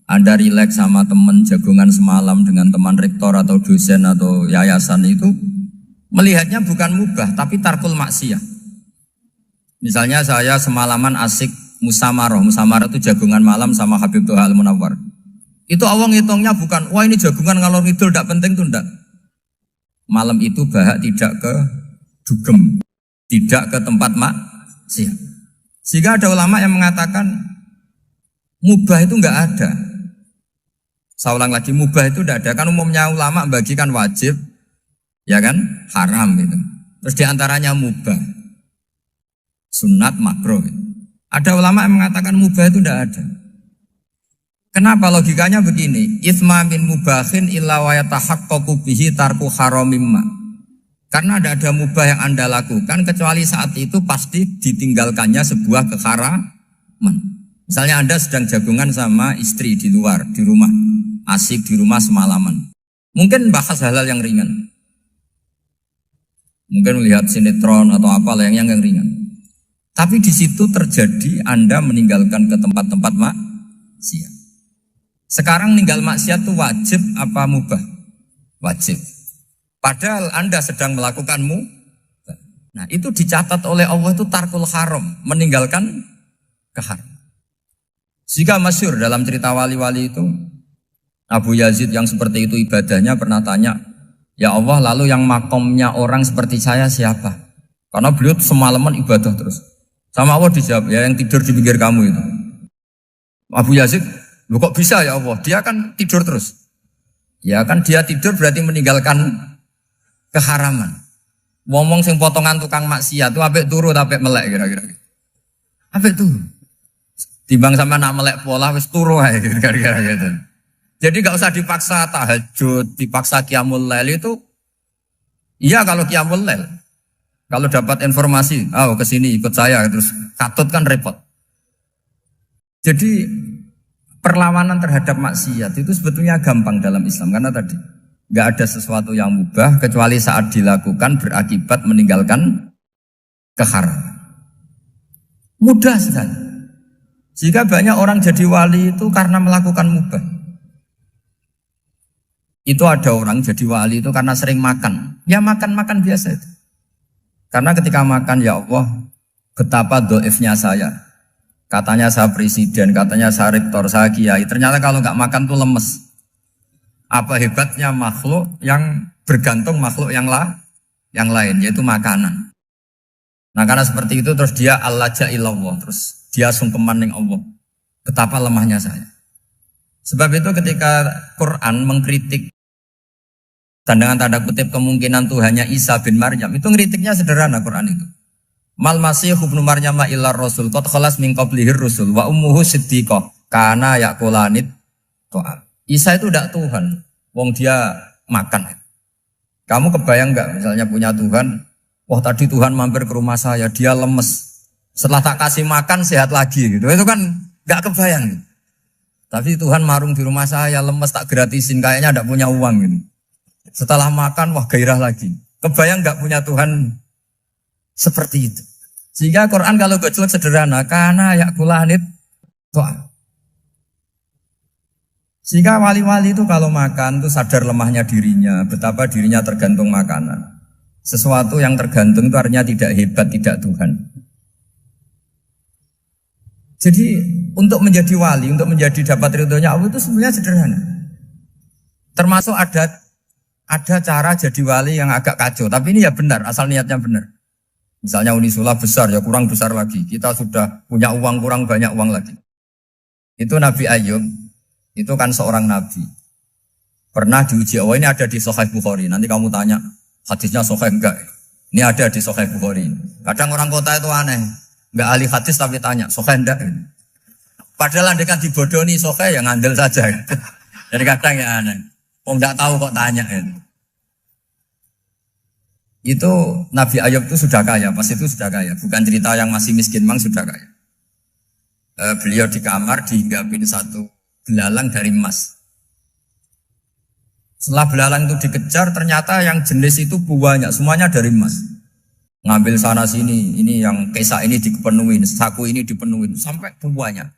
Speaker 4: Anda rileks sama teman jagongan semalam dengan teman rektor atau dosen atau yayasan itu, melihatnya bukan mubah, tapi tarkul maksiyah. Misalnya saya semalaman asik musamarah itu jagongan malam sama Habib Toha Al-Munawwar. Itu awang hitungnya bukan, wah ini jagongan ngalor ngidul tidak penting tuh enggak. Malam itu bahak tidak ke dugem, tidak ke tempat maksiat. Sehingga ada ulama yang mengatakan mubah itu enggak ada. Saya ulang lagi, mubah itu enggak ada. Kan umumnya ulama bagikan wajib, ya kan, haram gitu. Terus diantaranya mubah, sunat, makruh. Ada ulama yang mengatakan mubah itu enggak ada. Kenapa? Logikanya begini, itsma min mubahin illa wa yatahaqqaqu bihi tarku haramimma. Karena tidak ada mubah yang Anda lakukan kecuali saat itu pasti ditinggalkannya sebuah keharaman. Misalnya Anda sedang jagungan sama istri di luar, di rumah, asik di rumah semalaman. Mungkin bahas hal-hal yang ringan. Mungkin melihat sinetron atau apalah yang ringan. Tapi di situ terjadi Anda meninggalkan ke tempat-tempat maksiat. Sekarang ninggal maksiat itu wajib apa mubah? Wajib. Padahal Anda sedang melakukan mubah. Nah itu dicatat oleh Allah itu tarkul haram, meninggalkan keharam. Jika masyhur dalam cerita wali-wali itu, Abu Yazid yang seperti itu ibadahnya pernah tanya, ya Allah lalu yang makomnya orang seperti saya siapa? Karena beliau semalaman ibadah terus. Sama Allah dijawab, ya yang tidur di pinggir kamu itu. Abu Yazid, loh kok bisa ya Allah? Dia kan tidur terus. Ya kan dia tidur berarti meninggalkan keharaman. Ngomong sing potongan tukang maksiat itu apik turu apik melek kira-kira. Apik turu. Timbang sama nak melek pola wis turu ae kira-kira gitu. Jadi enggak usah dipaksa tahajud, dipaksa qiyamul lail itu. Iya kalau qiyamul lail. Kalau dapat informasi, ke sini ikut saya terus katut kan repot. Jadi perlawanan terhadap maksiat itu sebetulnya gampang dalam Islam karena tadi nggak ada sesuatu yang mubah kecuali saat dilakukan berakibat meninggalkan keharaman. Mudah sekali. Jika banyak orang jadi wali itu karena melakukan mubah. Itu ada orang jadi wali itu karena sering makan. Ya makan-makan biasa itu. Karena ketika makan, ya Allah, betapa doifnya saya. Katanya saya presiden, katanya saya rektor, saya kiai. Ternyata kalau nggak makan tuh lemes. Apa hebatnya makhluk yang bergantung makhluk yang lain, yaitu makanan. Nah karena seperti itu terus dia al-laja'illallah, terus dia sungkeman ning Allah. Betapa lemahnya saya. Sebab itu ketika Quran mengkritik dan dengan tanda kutip kemungkinan Tuhannya Isa bin Maryam, itu ngeritiknya sederhana Quran itu. Mal masih ibnu Maryam illar rasul qad khalas min qablihir rusul wa ummuhu siddiqah kana yaqulanit ta'am. Isa itu tidak Tuhan, wong dia makan. Kamu kebayang nggak misalnya punya Tuhan, wah tadi Tuhan mampir ke rumah saya, dia lemes. Setelah tak kasih makan sehat lagi gitu. Itu kan nggak kebayang. Tapi Tuhan marung di rumah saya, lemes tak gratisin, kayaknya tidak punya uang gitu. Setelah makan, wah gairah lagi. Kebayang nggak punya Tuhan seperti itu. Sehingga Quran kalau gojlok sederhana, karena yakulanit to'am. Sehingga wali-wali itu kalau makan itu sadar lemahnya dirinya, betapa dirinya tergantung makanan. Sesuatu yang tergantung itu artinya tidak hebat, tidak Tuhan. Jadi untuk menjadi wali, untuk menjadi dapat ridhonya Allah itu sebenarnya sederhana. Termasuk ada cara jadi wali yang agak kacau, tapi ini ya benar, asal niatnya benar. Misalnya Unisula besar, ya kurang besar lagi. Kita sudah punya uang, kurang banyak uang lagi. Itu Nabi Ayub. Itu kan seorang nabi. Pernah diuji Allah, ini ada di Sahih Bukhari. Nanti kamu tanya, hadisnya Sahih enggak? Ini ada di Sahih Bukhari. Kadang orang kota itu aneh. Enggak ahli hadis tapi tanya, Sahih enggak? Padahal andai kan dibodohi Sahih, ya ngandel saja. Jadi kadang ya aneh. Oh enggak tahu kok tanya. Itu Nabi Ayub itu sudah kaya, pas itu sudah kaya. Bukan cerita yang masih miskin, memang sudah kaya. Beliau di kamar dihinggapin satu belalang dari emas. Setelah belalang itu dikejar, ternyata yang jenis itu banyak, semuanya dari emas. Ngambil sana sini, ini yang kesak ini dipenuhin, saku ini dipenuhin, sampai banyak.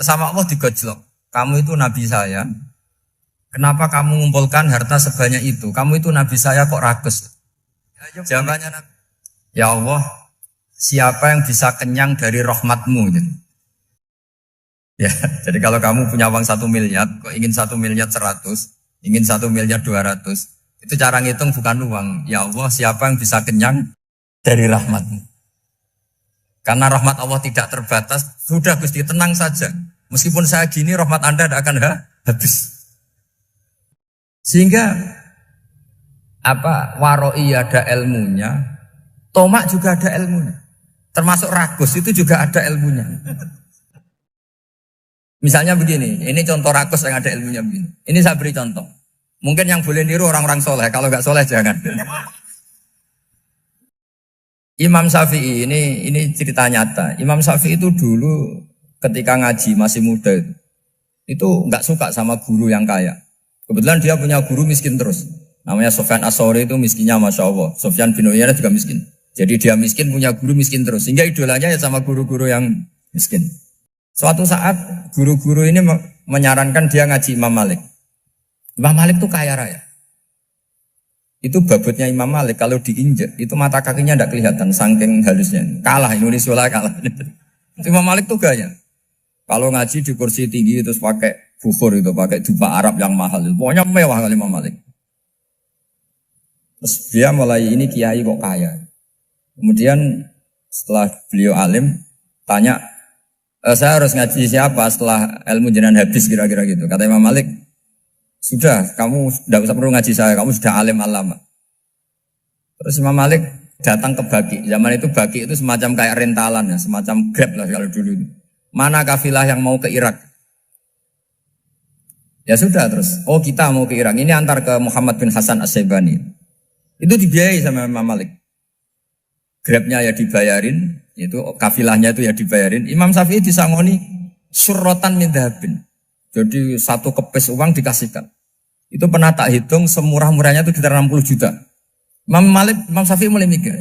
Speaker 4: Sama Allah digojlok. Kamu itu nabi saya. Kenapa kamu mengumpulkan harta sebanyak itu? Kamu itu nabi saya kok rakus? Jawabannya, ya Allah, siapa yang bisa kenyang dari rahmatmu? Ya, jadi kalau kamu punya uang 1 miliar, kok ingin 1 miliar 100, ingin 1 miliar 200, itu cara ngitung bukan uang. Ya Allah, siapa yang bisa kenyang dari rahmatmu? Karena rahmat Allah tidak terbatas, sudah Gusti tenang saja. Meskipun saya gini, rahmat Anda tidak akan habis. Sehingga waroi ada ilmunya, tomak juga ada ilmunya. Termasuk ragus itu juga ada ilmunya. Misalnya begini, ini contoh rakus yang ada ilmunya begini. Ini saya beri contoh. Mungkin yang boleh niru orang-orang soleh, kalau nggak soleh jangan. Imam Syafi'i ini cerita nyata. Imam Syafi'i itu dulu ketika ngaji masih muda itu nggak suka sama guru yang kaya. Kebetulan dia punya guru miskin terus. Namanya Sufyan As-Tsauri itu miskinnya Masya Allah. Sufyan bin Uyainah juga miskin. Jadi dia miskin punya guru miskin terus. Sehingga idolanya ya sama guru-guru yang miskin. Suatu saat guru-guru ini menyarankan dia ngaji Imam Malik. Imam Malik itu kaya raya. Itu babutnya Imam Malik kalau diinjek itu mata kakinya tidak kelihatan saking halusnya. Kalah Indonesia kalah. Itu Imam Malik tuh gaya. Kalau ngaji di kursi tinggi terus pakai bukhur itu, pakai jubah Arab yang mahal. Pokoknya mewah kali Imam Malik. Terus dia mulai ini kiai kok kaya. Kemudian setelah beliau alim tanya, saya harus ngaji siapa setelah ilmu jenengan habis kira-kira gitu. Kata Imam Malik, sudah kamu tidak usah perlu ngaji saya, kamu sudah alim alama. Terus Imam Malik datang ke Baki. Zaman itu Baki itu semacam kayak rentalan ya, semacam Grab lah kalau dulu. Mana kafilah yang mau ke Irak? Ya sudah terus, oh kita mau ke Irak. Ini antar ke Muhammad bin Hasan As-Syaibani. Itu dibiayai sama Imam Malik. Grabnya ya dibayarin, itu kafilahnya itu ya dibayarin. Imam Syafi'i disangoni surrotan min dhahabin. Jadi satu kepes uang dikasihkan. Itu pernah tak hitung semurah-murahnya itu sekitar 60 juta. Imam Syafi'i mulai mikir,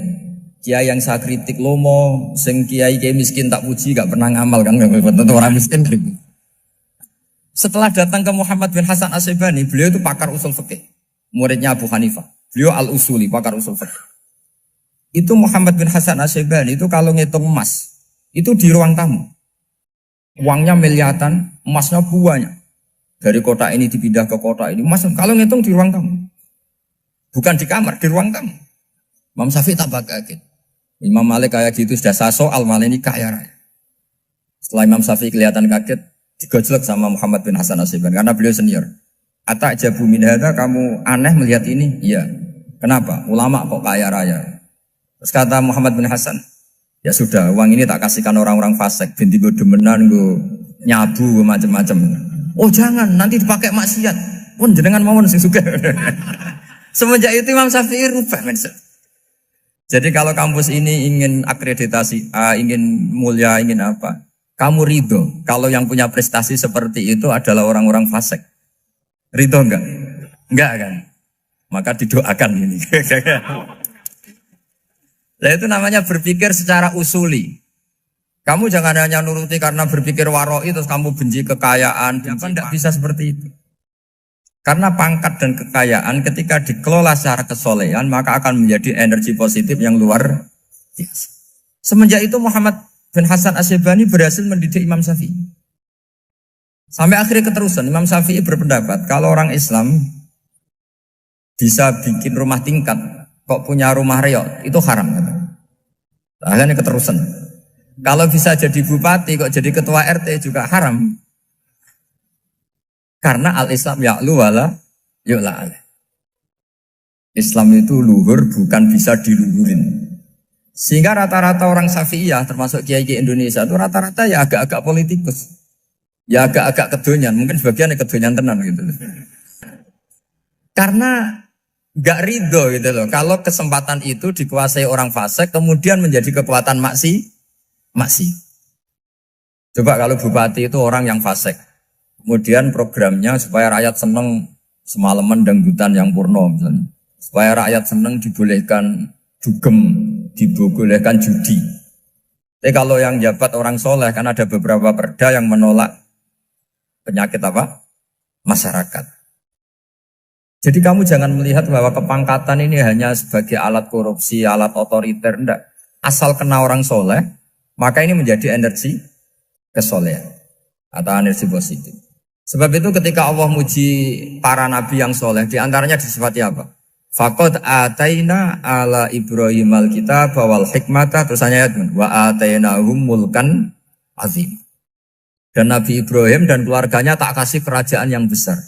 Speaker 4: kiai yang saya kritik lomo, sing kiai miskin tak puji, gak pernah ngamal kan, tentu orang miskin. Setelah datang ke Muhammad bin Hasan Asyibani, beliau itu pakar usul fikih, muridnya Abu Hanifah. Beliau al-usuli, pakar usul fikih. Itu Muhammad bin Hasan Asyibani itu kalau ngitung emas, itu di ruang tamu. Uangnya miliaran, emasnya banyak. Dari kota ini dipindah ke kota ini, emas kalau ngitung di ruang tamu. Bukan di kamar, di ruang tamu. Imam Syafi'i tambah kaget. Imam Malik kayak gitu sudah soal malah ini kaya raya. Setelah Imam Syafi'i kelihatan kaget, digojlok sama Muhammad bin Hasan Asyibani karena beliau senior. Ata'jabu min hadza, kamu aneh melihat ini? Iya. Kenapa? Ulama kok kaya raya. Terus kata Muhammad bin Hasan, ya sudah, uang ini tak kasihkan orang-orang fasik, binti gue demenan, gue nyabu, gue macam-macam. Oh jangan, nanti dipakai maksiat. Pun jenengan mawon sing suka. Semenjak itu Imam Syafi'i rubah mindset. Jadi kalau kampus ini ingin akreditasi A, ingin mulia, ingin apa, kamu ridho kalau yang punya prestasi seperti itu adalah orang-orang fasik. Ridho enggak? Enggak kan? Maka didoakan ini. Nah itu namanya berpikir secara usuli. Kamu jangan hanya nuruti karena berpikir waroi terus kamu benci kekayaan. Tidak bisa seperti itu. Karena pangkat dan kekayaan ketika dikelola secara kesolehan maka akan menjadi energi positif yang luar biasa. Semenjak itu Muhammad bin Hasan Asyibani berhasil mendidik Imam Syafi'i. Sampai akhirnya keterusan Imam Syafi'i berpendapat kalau orang Islam bisa bikin rumah tingkat kok punya rumah reot itu haram. Akhirnya keterusan. Kalau bisa jadi bupati kok jadi ketua RT juga haram. Karena al-Islam ya'lu wala yu'la alaih. Islam itu luhur bukan bisa diluhurin. Sehingga rata-rata orang Syafi'iyah termasuk kiai-kiai Indonesia itu rata-rata ya agak-agak politikus. Ya agak-agak kedonyan, mungkin sebagian kedonyan tenan gitu. Karena gak ridho gitu loh. Kalau kesempatan itu dikuasai orang fasik kemudian menjadi kekuatan maksi. Coba kalau bupati itu orang yang fasik. Kemudian programnya supaya rakyat seneng semalaman dangdutan yang purno misalnya. Supaya rakyat seneng dibolehkan dugem, dibolehkan judi. Tapi kalau yang jabat orang soleh kan ada beberapa perda yang menolak penyakit apa? Masyarakat. Jadi kamu jangan melihat bahwa kepangkatan ini hanya sebagai alat korupsi, alat otoriter. Enggak. Asal kena orang soleh, maka ini menjadi energi kesolehan atau energi positif. Sebab itu ketika Allah muji para nabi yang soleh, diantaranya disifati apa? Faqad ataina ala Ibrahim al-kitab wal hikmata, terusannya wa atainahum mulkan azim. Dan Nabi Ibrahim dan keluarganya tak kasih kerajaan yang besar.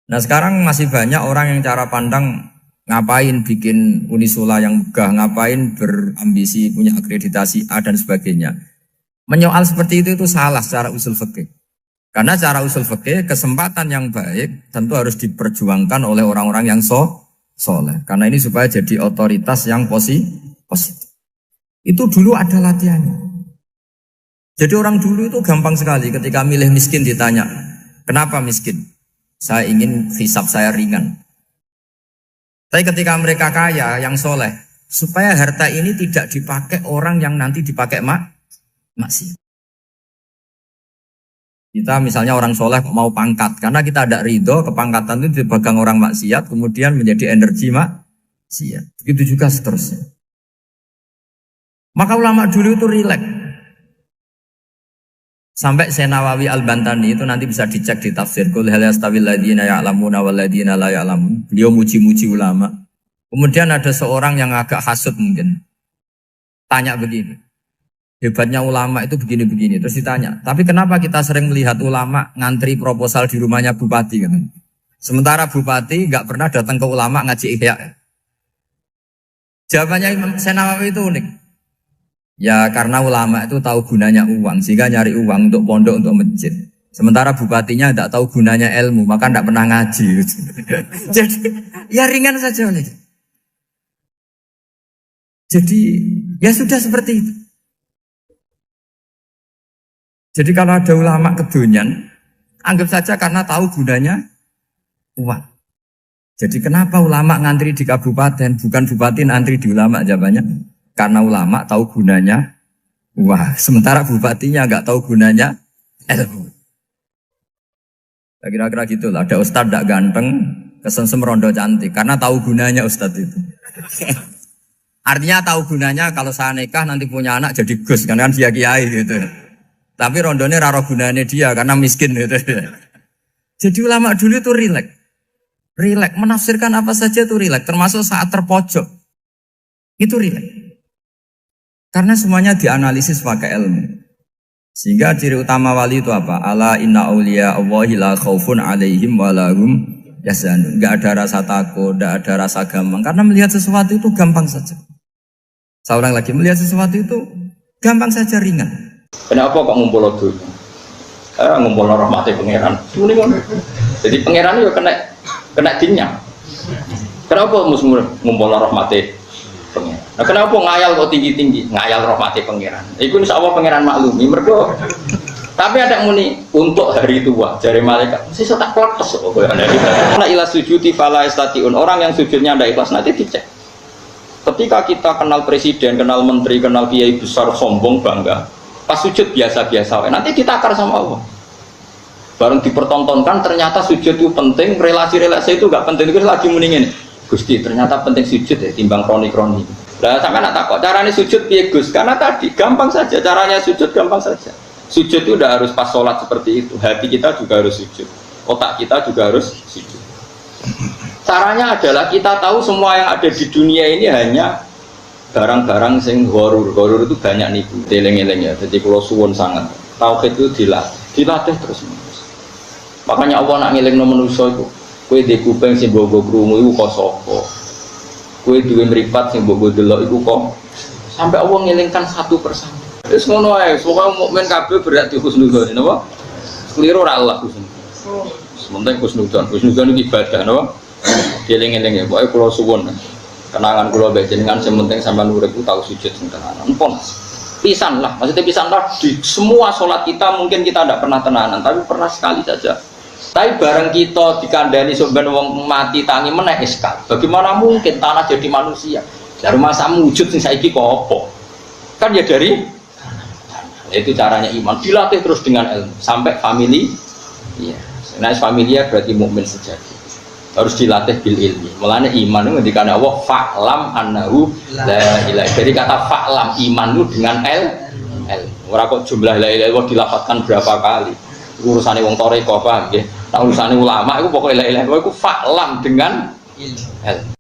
Speaker 4: Nah sekarang masih banyak orang yang cara pandang ngapain bikin unisula yang megah, ngapain berambisi punya akreditasi A dan sebagainya. Menyoal seperti itu salah secara usul fikih. Karena secara usul fikih kesempatan yang baik tentu harus diperjuangkan oleh orang-orang yang soleh. Karena ini supaya jadi otoritas yang positif. Itu dulu ada latihannya. Jadi orang dulu itu gampang sekali ketika milih miskin ditanya, kenapa miskin? Saya ingin hisab saya ringan. Tapi ketika mereka kaya, yang soleh, supaya harta ini tidak dipakai orang yang nanti dipakai maksiat. Kita misalnya orang soleh mau pangkat, karena kita ada ridho, kepangkatan itu dipegang orang maksiat, kemudian menjadi energi maksiat. Begitu juga seterusnya. Maka ulama dulu itu rileks. Sampai Senawawi Al-Bantani itu nanti bisa dicek di tafsir. Qul hal yastawil ladzina ya'lamuna wal ladzina la ya'lamun. Beliau muji-muji ulama. Kemudian ada seorang yang agak hasut mungkin. Tanya begini. Hebatnya ulama itu begini-begini. Terus ditanya, tapi kenapa kita sering melihat ulama ngantri proposal di rumahnya bupati? Gitu. Sementara bupati nggak pernah datang ke ulama ngaji ihya. Jawabannya Imam Senawawi itu unik. Ya karena ulama itu tahu gunanya uang, sehingga nyari uang untuk pondok, untuk masjid. Sementara bupatinya tidak tahu gunanya ilmu, maka tidak pernah ngaji. Jadi ya ringan saja oleh. Jadi ya sudah seperti itu. Jadi kalau ada ulama kedonyan, Anggap saja karena tahu gunanya uang. Jadi kenapa ulama ngantri di kabupaten, bukan bupati ngantri di ulama? Jawabannya karena ulama tahu gunanya uang. Sementara bupatinya nggak tahu gunanya ilmu. Kira-kira gitu lah. Ada ustadz tidak ganteng, kesensem rondo cantik. Karena tahu gunanya ustadz itu. Artinya tahu gunanya kalau saya nikah nanti punya anak jadi gus. Karena kan dia kiai gitu. Tapi rondonya raro gunanya dia karena miskin gitu. Jadi ulama dulu itu rileks. Rileks. Menafsirkan apa saja itu rileks. Termasuk saat terpojok. Itu rileks. Karena semuanya dianalisis pakai ilmu. Sehingga ciri utama wali itu apa? Ala inna awliya Allahi la khawfun alaihim walahum yahzanun. Enggak ada rasa takut, enggak ada rasa gampang. Karena melihat sesuatu itu gampang saja. Saya ulang lagi, melihat sesuatu itu gampang saja, ringan.
Speaker 3: Kenapa kok ngumpul dunia? Ngumpul rahmati pangeran. Jadi pangeran itu kena dinyang. Kenapa musuh ngumpul rahmati pangeran? Nah, kenapa ngayal kok tinggi-tinggi? Ngayal rahmati pangeran. Iku insyaallah pangeran maklumi. Mergo tapi ada muni untuk hari tua jari malaikat. Sisa tak kletes kok koyo ana iki. Ana ila sujudi fala istatiun. Orang yang sujudnya ndak ikhlas nanti dicek. Ketika kita kenal presiden, kenal menteri, kenal kiai besar sombong bangga. Pas sujud biasa-biasa nanti ditakar sama Allah. Bareng dipertontonkan ternyata sujud itu penting, relasi-relasi itu enggak penting. Itu lagi muni ngene. Gusti, ternyata penting sujud ya timbang kroni-kroni. Lah sampai nak takut caranya sujud piye Gus? Karena tadi gampang saja caranya sujud gampang saja. Sujud itu udah harus pas sholat seperti itu. Hati kita juga harus sujud. Otak kita juga harus sujud. Caranya adalah kita tahu semua yang ada di dunia ini hanya barang-barang sing gharur. Gharur itu banyak nipu. Eling-eling ya. Jadi kalau suwun sangat. Tauhid itu dilatih terus-menerus. Makanya Allah nak ngelingno manusa iku. Kowe ndek kuping sing mbok krungu iku kok sapa? Kowe duwe mripat sing mbok delok iku kok sampai Allah ngelingkan satu persatu. Wis ngono ae, pokoke mukmin kabeh berat di husnudzon, napa? Keliru ora Allah husnudzon. Sementing husnudzon, husnudzon iki ibadah, napa? Dieling-eling ya, pokoke kula suwun. Kenangan kula mbek jenengan sing penting sampean urip ku tau sujud sing tenanan. Empun. Pisan lah, maksudnya pisan lah di semua sholat kita mungkin kita tidak pernah tenanan, tapi pernah sekali saja. Tapi bareng kita dikandani sebenarnya wong mati tangi meneh eskal. Bagaimana mungkin tanah jadi manusia? Dari masa wujud sing saiki kok apa? Kan ya dari itu caranya iman dilatih terus dengan ilmu sampai family. Iya. Nah, familia berarti mukmin sejati. Harus dilatih bil ilmi. Mulane iman itu ngendikane Allah fa'lam annahu la ilaha. Jadi kata fa'lam iman itu dengan ora kok jumlah la ilaha illallah dilafadzkan berapa kali. Urusane wong toreko paham nggih. Nah urusane ulama itu pokoknya la ilaha illallah itu fa'lam dengan ilmu.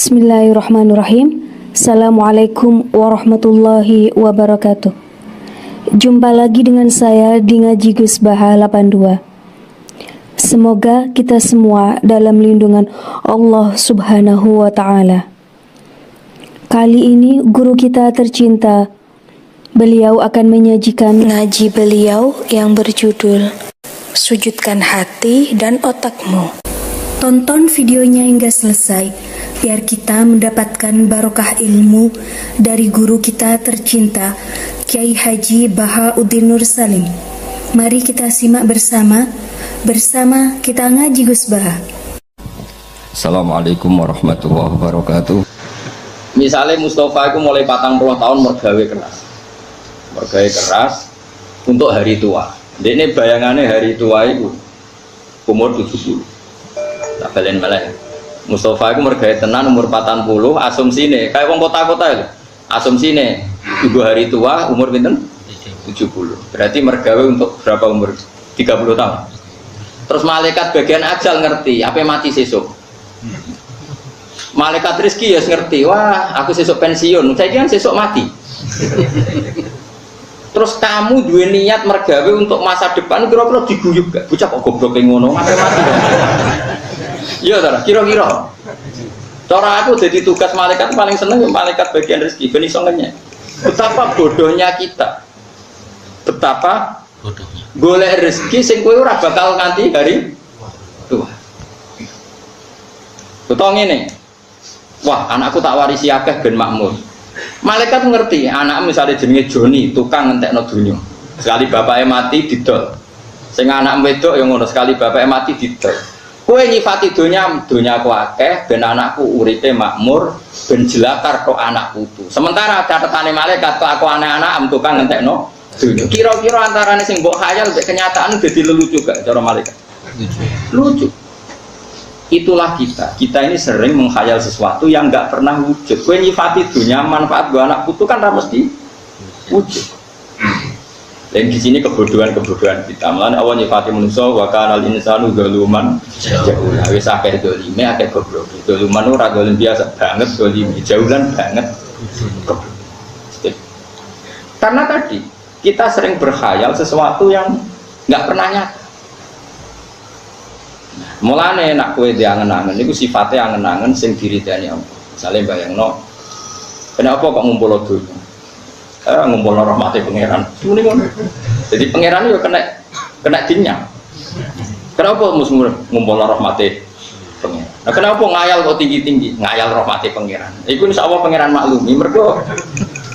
Speaker 5: Bismillahirrahmanirrahim. Assalamualaikum warahmatullahi wabarakatuh. Jumpa lagi dengan saya di Ngaji Gus Baha 82. Semoga kita semua dalam lindungan Allah Subhanahu wa Ta'ala. Kali ini guru kita tercinta, beliau akan menyajikan ngaji beliau yang berjudul Sujudkan Hati dan Otakmu. Tonton videonya hingga selesai biar kita mendapatkan barokah ilmu dari guru kita tercinta Kiai Haji Bahauddin Nur Salim. Mari kita simak bersama kita ngaji Gus Baha.
Speaker 3: Assalamualaikum warahmatullahi wabarakatuh.
Speaker 6: Misalnya Mustafa itu mulai 40 tahun mergawe keras untuk hari tua. Ini bayangannya hari tua itu umur 70. Tak balen malah. Mustafa itu mergawe tenan umur 40, asumsine kayak wong kota-kota itu. Asumsine ibu hari tua umur pinten? 70. Berarti mergawe untuk berapa umur? 30 tahun. Terus malaikat bagian ajal ngerti, apa mati sesuk. Malaikat rezeki ya ngerti, wah aku sesuk pensiun, saya kan sesuk mati. Terus kamu dua niat mergawe untuk masa depan, kira-kira diguyub gak? Bocah kok goblok kayak ngono, mati. Iya tak? Kira-kira. Cara aku jadi tugas malaikat paling seneng malaikat bagian rezeki, ben iso ngenyek. Betapa bodohnya kita.
Speaker 3: betapa golek rezeki sing kowe ora bakal nganti hari tua. Utawa ngene. Wah, anakku tak warisi akeh ben makmur. Malaikat ngerti, anak misalnya jenenge Joni, tukang ngentekno donya. Sekali bapaknya mati didol. Sing anak wedok yang ngono sekali bapaknya mati didol. Kowe nyifati donyaku akeh ben anakku uripe makmur, ben jelakar tok anak putu. Sementara catetane malaikat kok aku anak-anak tukang ngentekno donya. Kira-kira antarane sing mbok khayal mek kenyataan dadi lelucu gak cara malaikat? Lucu. Itulah kita ini sering menghayal sesuatu yang nggak pernah wujud. Kowe nyifati dunia manfaat gua anak putu kan mesti wujud. Dan di sini kebodohan kita. Mulane Allah nyifati manusia wa kana al-insanu zaluman jahula. Wis akeh dolime akeh goblok. Zaluman ora dolim biasa banget, dolim jahulan banget. Karena tadi kita sering berkhayal sesuatu yang nggak pernah nyata. Mulane nak kowe diangen-angen niku sifate angen-angen sing diridani Allah. Misale bayangno kenapa kok ngumpul donya? Ngumpul rahmate pangeran. Muni ngono. Jadi pangeran yo kena dinyang. Kenapa musmur ngumpul rahmate pangeran? Nah, kenapa ngayal kok tinggi-tinggi? Ngayal rahmate pangeran. Iku insyaallah pangeran maklumi mergo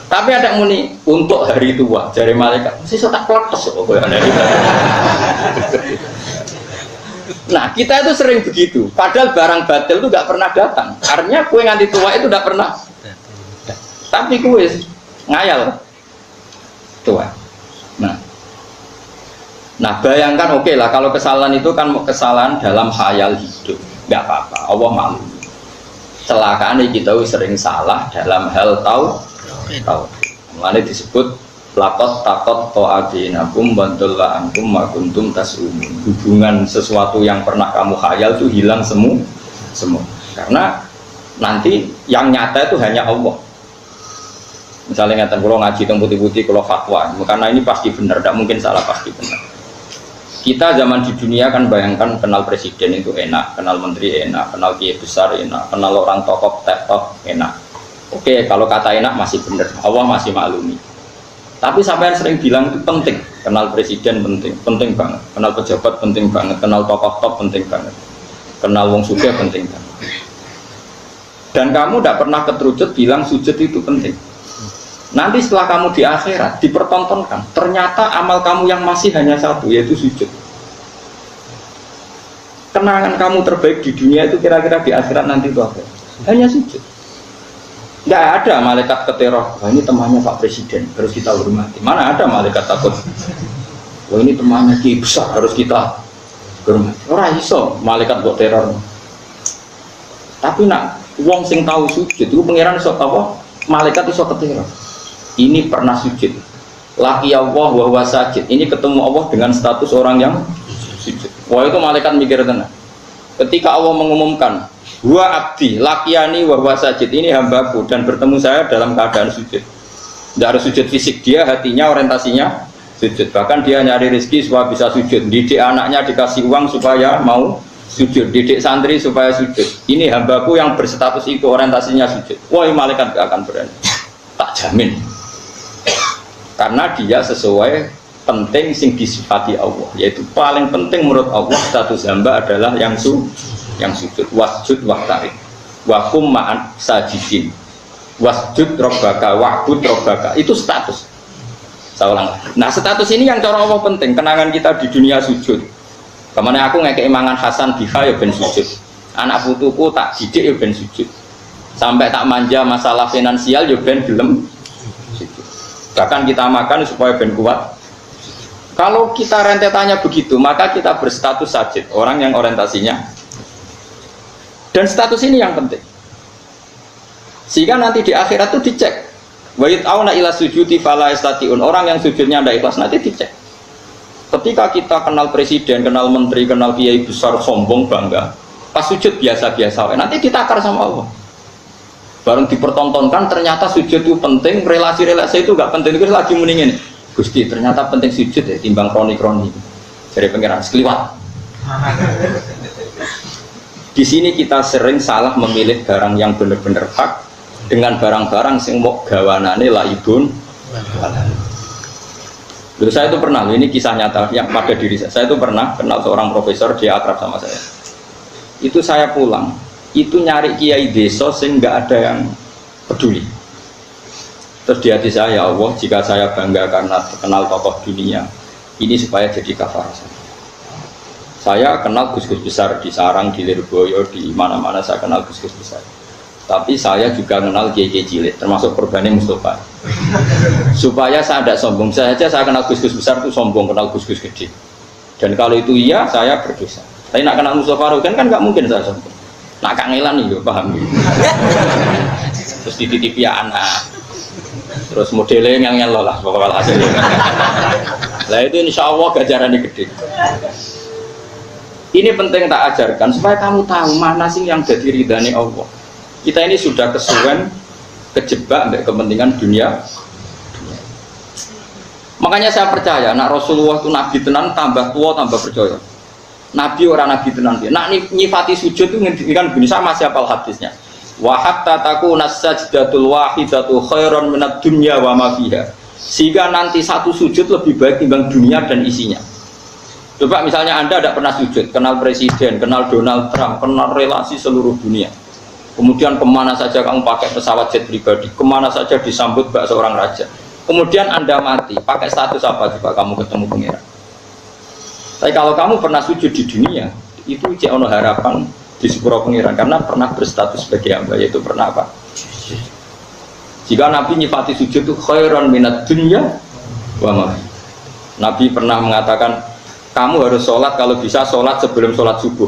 Speaker 3: tapi ada muni untuk hari tua jare malaikat. Sisa tak kletes kok koyo ana. Nah kita itu sering begitu, padahal barang batil itu gak pernah datang. Artinya kue nganti tua itu gak pernah. Tapi kue ngayal tua. Nah bayangkan oke lah kalau kesalahan itu kan kesalahan dalam khayal hidup, gak apa-apa. Allah malu. Celakaan kita sering salah dalam hal tahu. Mulanya disebut lakot takot to'adinakum bantulah ankum makuntum tas'umun. Hubungan sesuatu yang pernah kamu khayal itu hilang semua. Karena nanti yang nyata itu hanya Allah. Misalnya ngatakan kalau ngaji tentang putih-putih kalau fatwa, karena ini pasti benar, tidak mungkin salah, pasti benar. Kita zaman di dunia kan bayangkan kenal presiden itu enak, kenal menteri enak, kenal kiai besar enak, kenal orang tokoh top enak. Oke, kalau kata enak masih benar, Allah masih maklumi. Tapi sampai sering bilang itu penting, kenal presiden penting banget, kenal pejabat penting banget, kenal tokoh top penting banget, kenal wong sugih penting banget. Dan kamu tidak pernah keterucut bilang sujud itu penting. Nanti setelah kamu di akhirat dipertontonkan, ternyata amal kamu yang masih hanya satu, yaitu sujud. Kenangan kamu terbaik di dunia itu kira-kira di akhirat nanti itu apa? Hanya sujud. Nggak ada malaikat keteror. Wah ini temannya Pak Presiden harus kita hormati. Mana ada malaikat takut? Wah ini temannya Ki besar harus kita hormati. Orang iso malaikat buat teror. Tapi nak wong sing tahu sujud itu pangeran iso apa? Malaikat iso keteror. Ini pernah sujud. Laki Allah wa huwa sajid. Ini ketemu Allah dengan status orang yang sujud. Wah itu malaikat mikir tenang. Ketika Allah mengumumkan wa abdi lakiani wa huwa sajid, ini hambaku dan bertemu saya dalam keadaan sujud. Tidak harus sujud fisik, dia hatinya orientasinya sujud. Bahkan dia nyari rezeki supaya bisa sujud. Didik anaknya dikasih uang supaya mau sujud. Didik santri supaya sujud. Ini hambaku yang berstatus itu orientasinya sujud. Wah malaikat gak akan berani. Tak jamin. Karena dia sesuai penting sing disifati Allah, yaitu paling penting menurut Allah status hamba adalah yang sujud, wasjud waqtarib wakum ma'an sajidin, wasjud robbaka wa'bud robbaka, itu status. Saya ulang. Nah status ini yang cara Allah penting. Kenangan kita di dunia sujud. Kemana aku ngekei mangan Hasan biha ya ben sujud, anak putuku tak didik ya ben sujud, sampai tak manja masalah finansial ya ben gelem sujud. Bahkan kita makan supaya ben kuat. Kalau kita rentetannya begitu, maka kita berstatus sajid, orang yang orientasinya. Dan status ini yang penting. Sehingga nanti di akhirat itu dicek. Wa yut'auna ila sujudi fala yastati'un. Orang yang sujudnya tidak ikhlas nanti dicek. Ketika kita kenal presiden, kenal menteri, kenal kiai besar, sombong, bangga, pas sujud biasa-biasa, nanti ditakar sama Allah. Baru dipertontonkan ternyata sujud itu penting, relasi-relasi itu gak penting. Itu lagi mendingin. Gusti ternyata penting sujud ya, timbang kroni-kroni dari pengiran sekeliwat. Di sini kita sering salah memilih barang yang benar-benar hak dengan barang-barang sing mau gawanane laibun. Loh, saya itu pernah, ini kisah nyata yang pada diri saya. Saya itu pernah kenal seorang profesor, dia akrab sama saya. Itu saya pulang, itu nyari kiai desa sehingga nggak ada yang peduli. Terus di hati saya, ya Allah, jika saya bangga karena kenal tokoh dunia, ini supaya jadi kafarah saya. Saya kenal gus-gus besar di Sarang, di Lirboyo, di mana-mana saya kenal gus-gus besar. Tapi saya juga kenal kiai-kiai cilik, termasuk korbannya Mustafa. Supaya saya tidak sombong, saya kenal gus-gus besar itu sombong, kenal gus-gus gede. Dan kalau itu iya, saya berdosa. Tapi nak kenal Mustafa Rukin kan nggak mungkin saya sombong. Nak kangelan nih, paham? Terus dititipi anak, terus modelnya yang lolah, pokoknya hasilnya. Nah itu insya Allah gajarannya gede. Ini penting tak ajarkan supaya kamu tahu mana sih yang jadi ridhani Allah. Kita ini sudah kesuwen, kejebak untuk kepentingan dunia. Makanya saya percaya, nak Rasulullah itu nabi tenan, tambah tua tambah percaya. Nabi orang nabi tenan dia. Nak nyifati sujud itu ngendikan begini, sama siapa hadisnya. Wa hatta takuna sajdatul wahidatu khairan minad dunya wa ma fiha. Sehingga nanti satu sujud lebih baik timbang dunia dan isinya. Coba misalnya Anda tidak pernah sujud, kenal presiden, kenal Donald Trump, kenal relasi seluruh dunia. Kemudian kemana saja kamu pakai pesawat jet pribadi, kemana saja disambut bak seorang raja. Kemudian Anda mati, pakai status apa coba kamu ketemu pangeran? Tapi kalau kamu pernah sujud di dunia, itu cek ono harapan di sepuro pangeran karena pernah berstatus sebagai hamba, yaitu pernah apa? Jika Nabi nyifati sujud itu khairan minad dunya wa ma. Nabi pernah mengatakan, kamu harus sholat kalau bisa sholat sebelum sholat subuh.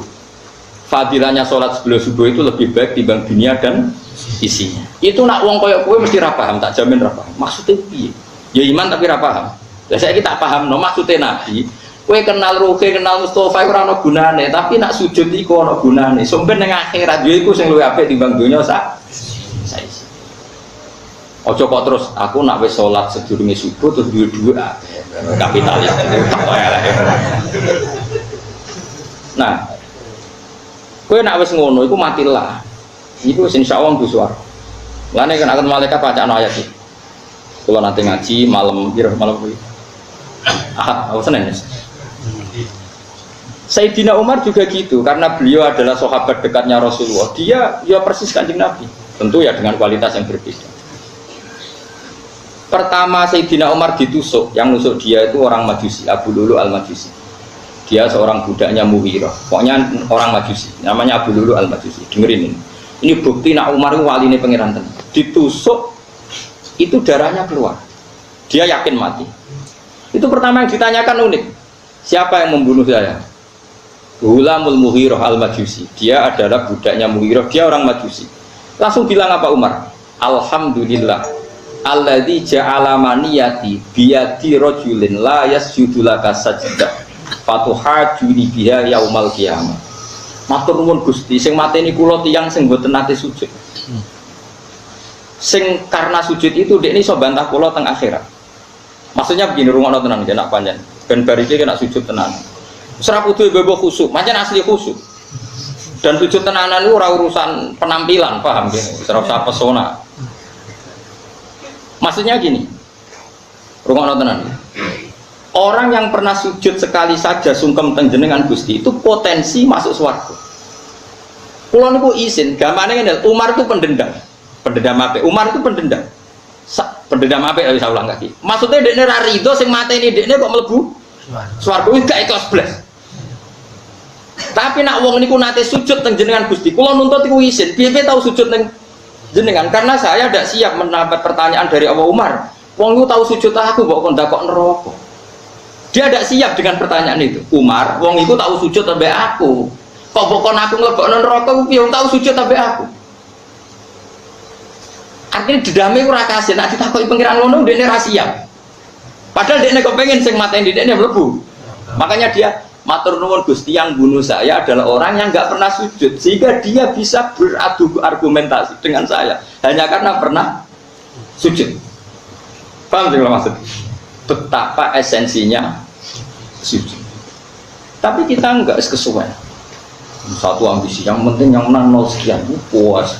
Speaker 3: Fadilahnya sholat sebelum subuh itu lebih baik dibanding dunia dan isinya. Itu nak wong koyok kue mesti rapaham, tak jamin rapaham. Maksudnya piye? Ya iman tapi rapaham. Ya saya kita paham, no maksudnya Nabi. Kue kenal Ruki, kenal Mustafa, itu ada gunane. Tapi nak sujud itu ada gunane. Sampai yang akhirat, ya itu yang lebih apik dibanding dunia saya. Ojo kok terus, aku nak wis sholat sedurunge subuh terus dua kapitalis. Nah, kowe nak wis ngono iku matilah. Iku insyaallah mlebu swarga. Lane kan akan malaikat bacaan ayat iki. Kula nate ngaji malam kuwi. Aku Senin. Sayyidina Umar juga gitu karena beliau adalah sahabat dekatnya Rasulullah. Dia ya persis Kanjeng Nabi. Tentu ya dengan kualitas yang berbeda. Pertama Sayyidina Umar ditusuk, yang nusuk dia itu orang Majusi, Abu Lulu al-Majusi. Dia seorang budaknya Mughirah, pokoknya orang Majusi, namanya Abu Lulu al-Majusi. Dengerin ini. Ini bukti nak Umar itu wali ini pangeran tenan. Ditusuk, itu darahnya keluar. Dia yakin mati. Itu pertama yang ditanyakan unik. Siapa yang membunuh saya? Ghulamul Mughirah al-Majusi. Dia adalah budaknya Mughirah, dia orang Majusi. Langsung bilang apa Umar? Alhamdulillah. Alladzi ja'ala maniyati biyadi rajulin la yasjudu laka sajdah fatuhajuni biha yaumal qiyamah. Matur nuwun Gusti, sing mateni kula tiyang sing mboten nate sujud. Sing karena sujud itu dekne iso bantah kula teng akhirat. Maksudnya begini, rungokno tenan nek panjen. Ben bar iki kena sujud tenan. Ora kudu bebo khusuk, pancen asli khusuk. Dan sujud tenanan itu ora urusan penampilan, paham nggih? Ora usah pesona. Maksudnya gini, rungokno tenan. Orang yang pernah sujud sekali saja sungkem teng jenengan Gusti itu potensi masuk swarga. Kula niku izin, gamane ngene, Umar itu pendendam. Pendendam apik. Umar itu pendendam. Pendendam apik wis ulang kaki. Maksudnya dekne ra rido sing mateni dekne kok mlebu swarga wis gak ikhlas blas. Tapi nak wong niku nate sujud teng jenengan Gusti, kula nuntut iku izin. Piye-piye tau sujud teng jenengan karena saya tidak siap mendapat pertanyaan dari Abu Umar. Wong itu tahu sujud aku kok ndakok neraka. Dia tidak siap dengan pertanyaan itu. Umar, wong itu tahu sujud sampai aku. Kok pokon aku nglebokno neraka piye wong tahu sujud sampai aku. Artinya dedame ora kasih nek ditakoki pengiran ngono dekne ra siap. Padahal dekne kok pengen sing mateni dekne mlebu. Makanya dia matur nuwun Gusti, yang bunuh saya adalah orang yang nggak pernah sujud sehingga dia bisa beradu argumentasi dengan saya hanya karena pernah sujud. Paham tidak maksud? Betapa esensinya sujud. Tapi kita enggak kesuwen. Satu ambisi, yang penting yang menang 0 sekian, puas.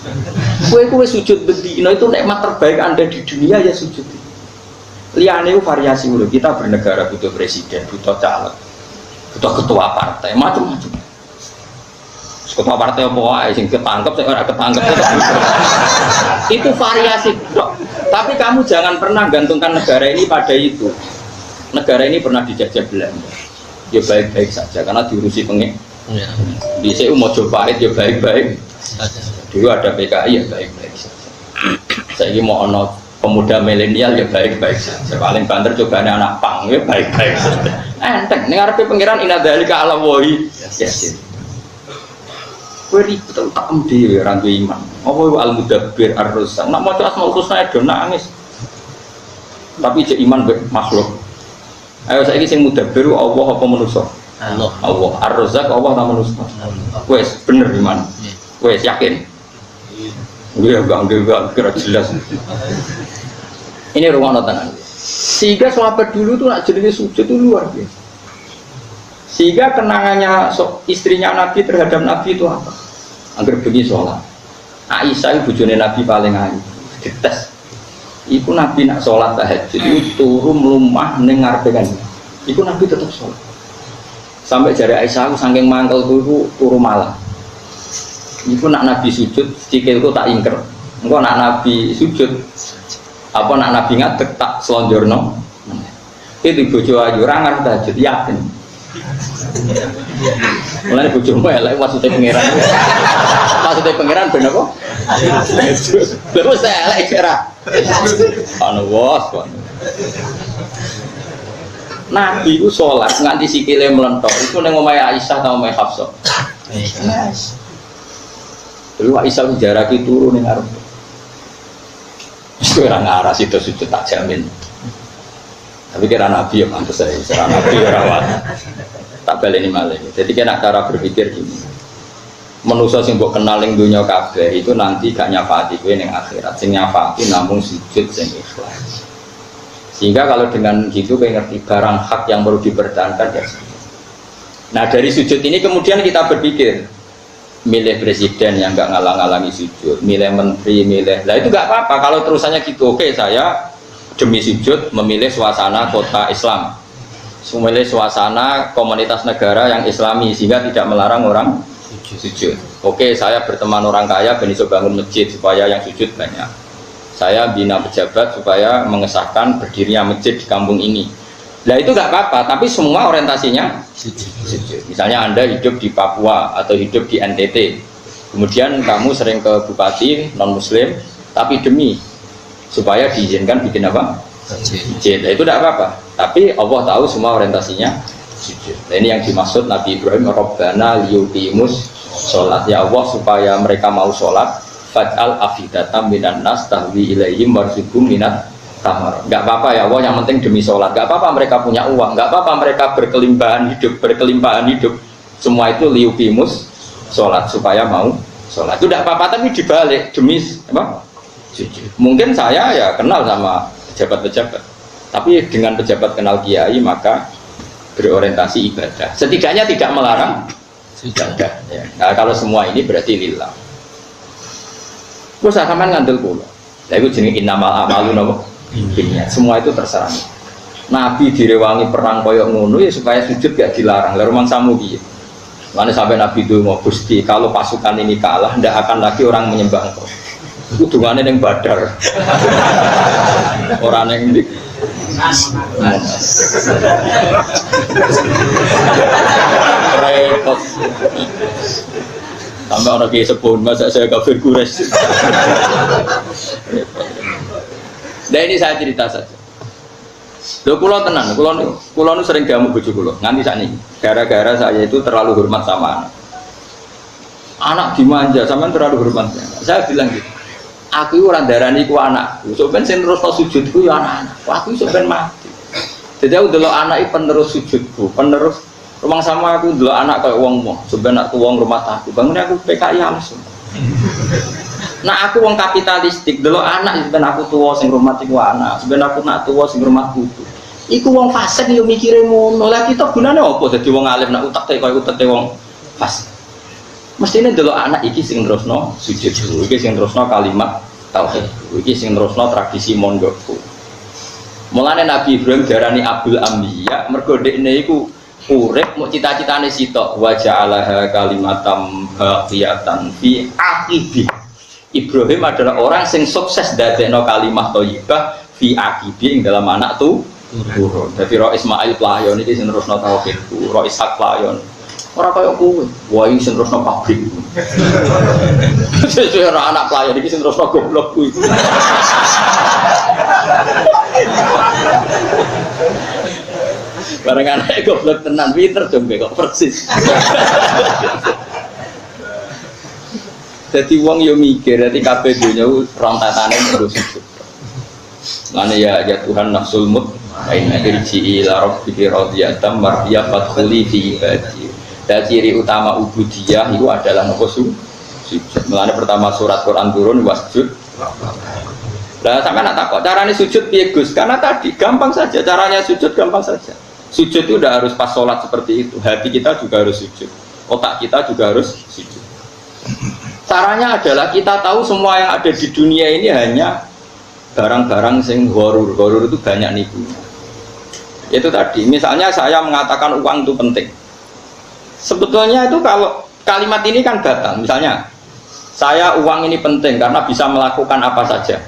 Speaker 3: Kue sujud bedino itu nikmat terbaik Anda di dunia ya sujud. Liane itu variasi dulu. Kita bernegara butuh presiden, butuh caleg, butuh ketua partai, macam-macam. Ketua partai apa wae sing ketangkep, sing ora ketangkep. Itu variasi. Tapi kamu jangan pernah gantungkan negara ini pada itu. Negara ini pernah dijajah Belanda. Ya baik-baik saja karena diurusi pengen. Di CU Mojopahit ya baik-baik. Dulu ada PKI ya baik-baik saja. Saya ini mau ono pemuda milenial ya baik-baik saja. Paling banter cobaan anak pang ya baik-baik saja. Enteng, ini ngarepe pengiran ina dzalika ala wahi. Yes. Kowe ribet tak emdi ora duwe iman. Apa al-mudabbir ar-rusal. Nak maca asmaul husna do nangis. Tapi cek iman mbek makhluk. Ayo saiki sing mudabbir Allah apa manusa? Allah. Ar-Razzaq Allah ta manusa? Wes bener iman. Wes yakin. Iya enggak kira jelas. Ini ruang tenan. Sehingga sahabat dulu tuh nak jenenge sujud itu luar biasa. Sehingga kenangannya istrinya Nabi terhadap Nabi itu apa? Angger bengi sholat. Aisyah itu bojone Nabi paling ayu. Dites. Iku Nabi nak sholat tahajud itu turu mlumah ning ngarepe kan. Iku Nabi tetap sholat. Sampai jari Aisyah aku saking mangkel itu turu malah. Iku nak Nabi sujud, sikilku tak ingker. Engko nak Nabi sujud, apa nak Nabi ngadeg tak selonjorno. Itu bojo ayu ora ngarep tahajud yakin. Mulane bojomu elek maksudnya pangeran. Maksudnya pangeran ben apa? Terus elek kira. Anu was. Nabi itu sholat nganti sikile melentok. Itu ning omahe Aisyah ta omahe Hafsah. Dulu Aisyah jaraki turu ning arep. Wis ora ngaras itu sujud tak jamin. Tapi kira Nabi ya pantes saya, kira Nabi rawat. Tak baleni malih. Jadi kena cara berpikir gini. Manusa sing mbok kenal ning donya kabeh itu nanti gak nyafati kowe ning akhirat. Sing nyafati namung sujud sing ikhlas. Sehingga kalau dengan gitu kowe ngerti barang hak yang perlu dipertahankan ya. Nah, dari sujud ini kemudian kita berpikir milih presiden yang nggak ngalang-alangi sujud, milih menteri, milih. Lah itu nggak apa-apa kalau terusannya gitu. Oke, saya demi sujud memilih suasana kota Islam, memilih suasana komunitas negara yang Islami sehingga tidak melarang orang sujud. Oke, saya berteman orang kaya ben iso bangun masjid supaya yang sujud banyak. Saya bina pejabat supaya mengesahkan berdirinya masjid di kampung ini. Nah itu nggak apa-apa, tapi semua orientasinya sujud. Misalnya Anda hidup di Papua atau hidup di NTT, kemudian kamu sering ke bupati non Muslim, tapi demi supaya diizinkan bikin apa? Masjid. Nah, itu tidak apa-apa. Tapi Allah tahu semua orientasinya sujud. Nah, ini yang dimaksud Nabi Ibrahim, Rabbana liyuqimus sholat. Ya Allah supaya mereka mau sholat. Faj'al afidatam minan nas tahwi ilaihim warzuqhum minat tamar. Enggak apa-apa ya Allah, yang penting demi sholat. Enggak apa-apa mereka punya uang, enggak apa-apa mereka berkelimpahan hidup. Semua itu liyuqimus sholat supaya mau sholat. Itu enggak apa-apa, tapi dibalik demi apa? Mungkin saya ya kenal sama pejabat-pejabat, tapi dengan pejabat kenal kiai maka berorientasi ibadah. Setidaknya tidak melarang ibadah. Ya. Nah, kalau semua ini berarti lillah. Terus sampean ngandel kula. Lah iku jenenge innamal a'malu binniyat. Semua itu terserah. Nabi direwangi perang koyok ngono ya supaya sujud gak dilarang. Lah rumang samu piye? Mane sampai Nabi donga, Gusti, kalau pasukan ini kalah ndak akan lagi orang menyembah Engkau. Itu dungane ning Badar. Ora ning ndi. Repot. Sampai orang kiai sepun, masa saya kafir Quraisy. Nah ini saya cerita saja. Loh, kulo tenan, kulo nu sering gamu bojo kulo. Nganti sakniki, gara-gara saya itu terlalu hormat sama anak. Anak dimanja, sampean terlalu hormat. Saya bilang gitu. Aku ora ndarani ku anakku. Sok ben sing terusno sujudku ya anak-anak. Aku iso ben mati. Jadi aku delok anak iki penerus sujudku, penerus rumah sama aku dulu anak kayak uang mau sebenarnya aku uang rumah aku bangunnya aku PKI langsung. Nah aku uang kapitalistik dulu anak sebenarnya aku tua sing rumah tiku anak sebenarnya aku nak tua sing rumah kudu. Iku uang fasik yo mikire ngono lah kita gunane apa dadi uang alim nak utak teh koyo utek uang fasik. Mestine dulu anak iki sing terusno sujud iki sing terusno kalimat tauhid iki sing terusno tradisi mondokku. Mulane Nabi Ibrahim darani Abdul Ambiya mergo dekne iku urip mau cita-citane sitok wa ja'alaha kalimatam baqiyatan fi aqibi. Ibrahim adalah orang sing sukses dadekno kalimah thayyibah fi aqibi ing dalam anak turun. Dadi Ro Ismail Playon iki sing terusno tauhid, Ro Ishak Playon. Ora kaya kowe, wah iki sing terusno pabrik. Sesuk ora anak Playon iki sing terusno goblok kuwi. Bareng anake goblok tenan pinter dong kok persis. Jadi wong yo mikir, jadi kabeh dunya rontatane terus. Lane ya Tuhan nafsul mut aina irji ila rabbiki radiyatan mardiyah fadkhuli fi ibadi. Dan ciri utama ubudiyah itu adalah nopo sujud. Mulane pertama surat Quran turun wasjud. Lah sampean nak takok carane sujud piye Gus? Karena tadi gampang saja, caranya sujud gampang saja. Sujud itu udah harus pas sholat seperti itu. Hati kita juga harus sujud. Otak kita juga harus sujud. Caranya adalah kita tahu semua yang ada di dunia ini hanya barang-barang sing gharur. Gharur itu banyak nipu. Itu tadi, misalnya saya mengatakan uang itu penting. Sebetulnya itu kalau kalimat ini kan batal. Misalnya, saya uang ini penting karena bisa melakukan apa saja.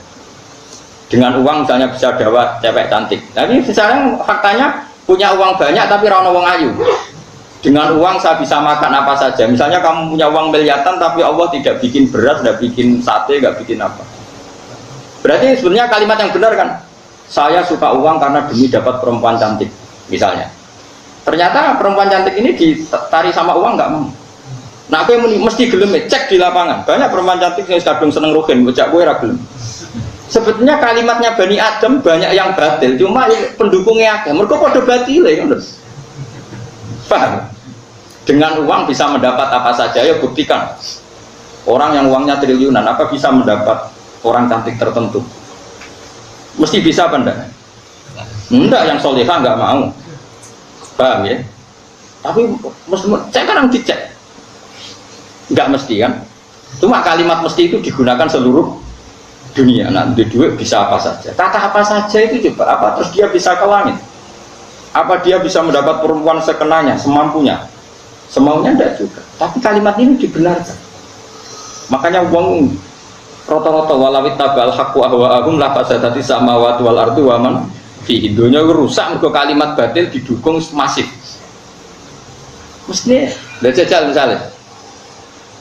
Speaker 3: Dengan uang misalnya bisa dapat cewek cantik. Tapi misalnya faktanya punya uang banyak tapi ra ono wong ayu. Dengan uang saya bisa makan apa saja. Misalnya kamu punya uang miliaran tapi Allah tidak bikin beras, tidak bikin sate, tidak bikin apa. Berarti sebenarnya kalimat yang benar kan? Saya suka uang karena demi dapat perempuan cantik, misalnya. Ternyata perempuan cantik ini ditari sama uang nggak mau. Nah aku mesti gelem cek di lapangan. Banyak perempuan cantik yang kadung seneng rohin, bocah gue ra gelem. Sebetulnya kalimatnya Bani Adam banyak yang batil, cuma pendukungnya ada. Mereka pada batil ya, paham? Dengan uang bisa mendapat apa saja, ya buktikan. Orang yang uangnya triliunan, apa bisa mendapat orang cantik tertentu? Mesti bisa apa enggak? Enggak, yang solehah enggak mau. Paham ya? Tapi saya kan dicek. Enggak mesti kan? Cuma kalimat mesti itu digunakan seluruh dunia. Nah, di duit bisa apa saja. Kata apa saja itu coba apa? Terus dia bisa ke langit? Apa dia bisa mendapat perempuan sekenanya, semampunya? Semaunya enggak juga. Tapi kalimat ini dibenarkan. Makanya uang rata-rata walawit tabal haqqu ahwa'ahum la fasadati samawati wal ardu wa man fi dunya rusak mergo kalimat batil didukung masif. Mestinya jajal misalnya.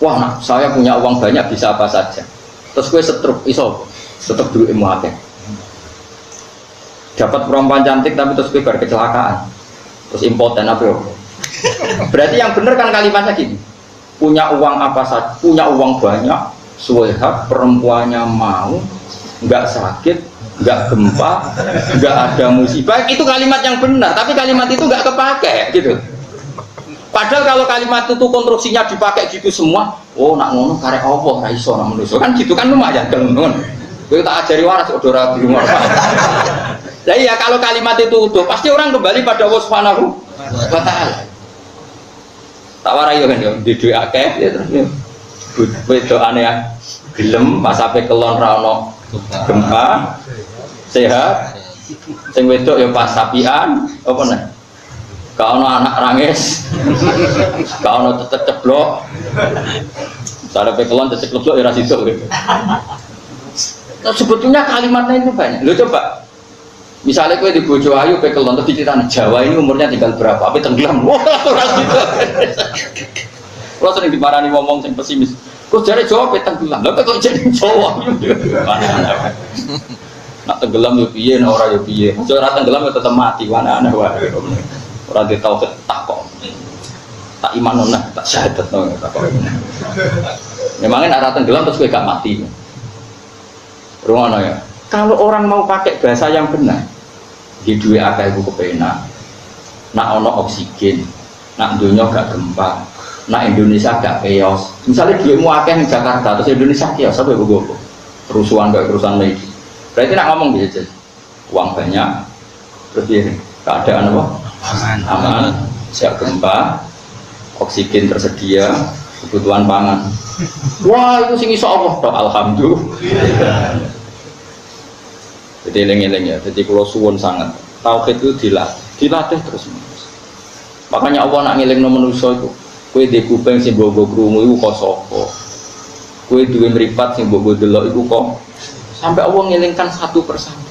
Speaker 3: Wah, nah, saya punya uang banyak bisa apa saja. Terus gue setruk iso tetep duwe ilmu akeh. Dapat perempuan cantik tapi terus gue kecelakaan. Terus impoten apa yo? Berarti yang benar kan kalimatnya gini. Punya uang apa saja, punya uang banyak, sehat, perempuannya mau, nggak sakit, nggak gempa, nggak ada musibah. Itu kalimat yang benar, tapi kalimat itu nggak kepakai gitu. Padahal kalau kalimat itu konstruksinya dipakai gitu semua, oh nak ngono karek Allah ra iso nak manusia kan gitu kan lumayan kan ngono. Kowe tak ajari waras odora di rumah. Lah iya kalau kalimat itu utuh pasti orang kembali pada Allah Subhanahu wa taala. Tak warai yo kan yo di duwe akeh ya terus yo. Wedokane gelem pas ape kelon ra ono gempa sehat. Sing wedok yo pas sapian apa nek? Kau no anak rangis, kau no ceblok, cara pekelon ceblok ya rasido. Sebetulnya kalimatnya itu banyak. Lo coba, misalnya kau di Bojo Ayu pekelon terus diceritain Jawa ini umurnya tinggal berapa? Apa tenggelam? Wah rasido. Lo sering dimarani ngomong yang pesimis. Kau cari Jawa tenggelam, lo kok jadi Jawa? Nak tenggelam yo piye, nak ora yo piye. Ora tenggelam yo tetep mati, mana wae. Orang dia tahu tak kok, tak iman nona, tak syahadat nona, tak kok. Memangnya arah tenggelam terus gue gak mati. Rumah ya. Kalau orang mau pakai bahasa yang benar, di dua akal ibu kepena, nak ono oksigen, nak dunia gak gempa, nak Indonesia gak chaos. Misalnya dua mau akal di Jakarta, terus Indonesia chaos, apa ibu gue? Kerusuhan gak kerusuhan lagi. Berarti nak ngomong bisa jadi uang banyak, terus dia keadaan apa? Aman, siap gempa, oksigen tersedia, kebutuhan pangan. Wah itu sing iso Allah, alhamdulillah. Jadi eling-eling ya. Jadi kalau suwun sangat tauhid itu dilatih terus. Makanya Allah nak ngelingno manusa iku. Kowe di kuping sing mbok krungu iku kok sapa? Kowe duwe mripat sing mbok delok iku kok sampai Allah ngelingkan satu persatu.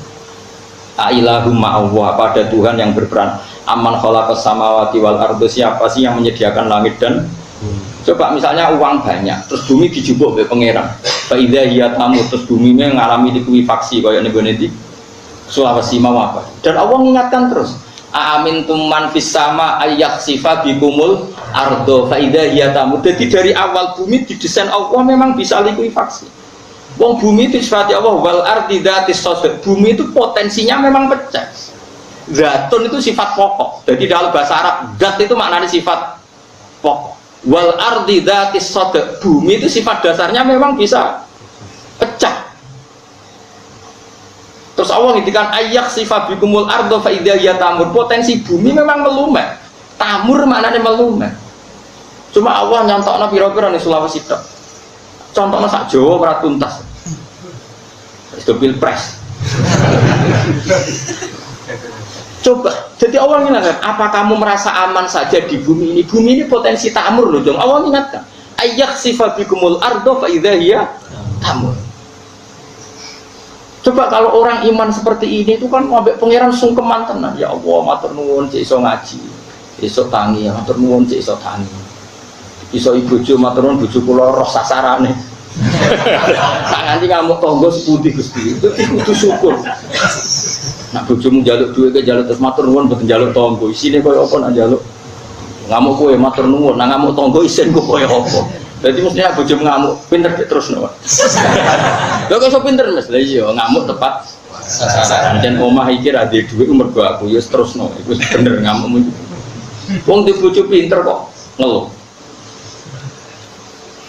Speaker 3: Ailahum ma'allah, apa ada Tuhan yang berperan? Aman khalaqas samawati wal ardo, siapa sih yang menyediakan langit dan coba misalnya uang banyak terus bumi dijubuk oleh pangeran. Fa idza hiya tamu, terus bumi mengalami likuifaksi kaya nego di Sulawesi mau apa? Dan Allah mengingatkan terus, aamintum man fis sama ayakhsifa bikumul ardo fa idza hiya tamu. Jadi dari awal bumi didesain Allah memang bisa likuifaksi. Wong bumi itu sifat Allah wal ardi dzatis sadq. Bumi itu potensinya memang pecah. Zatun itu sifat pokok. Jadi dalam bahasa Arab zat itu maknanya sifat pokok. Wal ardi dzatis sadq. Bumi itu sifat dasarnya memang bisa pecah. Terus Allah ngintikan ayyak sifat bikumul ardo fa idza hiya tamur. Potensi bumi memang melumet. Tamur maknanya melumet. Cuma Allah nyontokno pira-pira ning Sulawesi tok. Contohnya sak Jawa ora tuntas. Itu pilpres. Coba, jadi Allah ingatkan, apa kamu merasa aman saja di bumi ini? Bumi ini potensi tamur loh, dong. Allah ingatkan, ayyak sifat bikumul ardo fa idza hiya tamur. Coba kalau orang iman seperti ini itu kan ambek pangeran sungkeman tenan. Ya Allah, matur nuwun cek iso ngaji. Iso tangi, matur nuwun cek iso tangi. Iso ibojo matur nuwun bojo kula roh sasarane. Nganti ngamuk tangga seputih Gusti. Itu kudu syukur. Nak bojomu njaluk duwe ke njaluk terus matur nuwun mboten njaluk tangga. Isine koyo apa nak njaluk? Ngamuk kowe matur nuwun, nak ngamuk tangga isin koyo apa? Dadi mestinya bojomu ngamuk pinter terusno. Lha kok iso pinter Mas? Lah iya ngamuk tepat sasaran. Dan omah iki ra duwe dhuwit mergo aku ya terusno. Iku bener ngamukmu. Wong di bojo pinter kok ngeluh.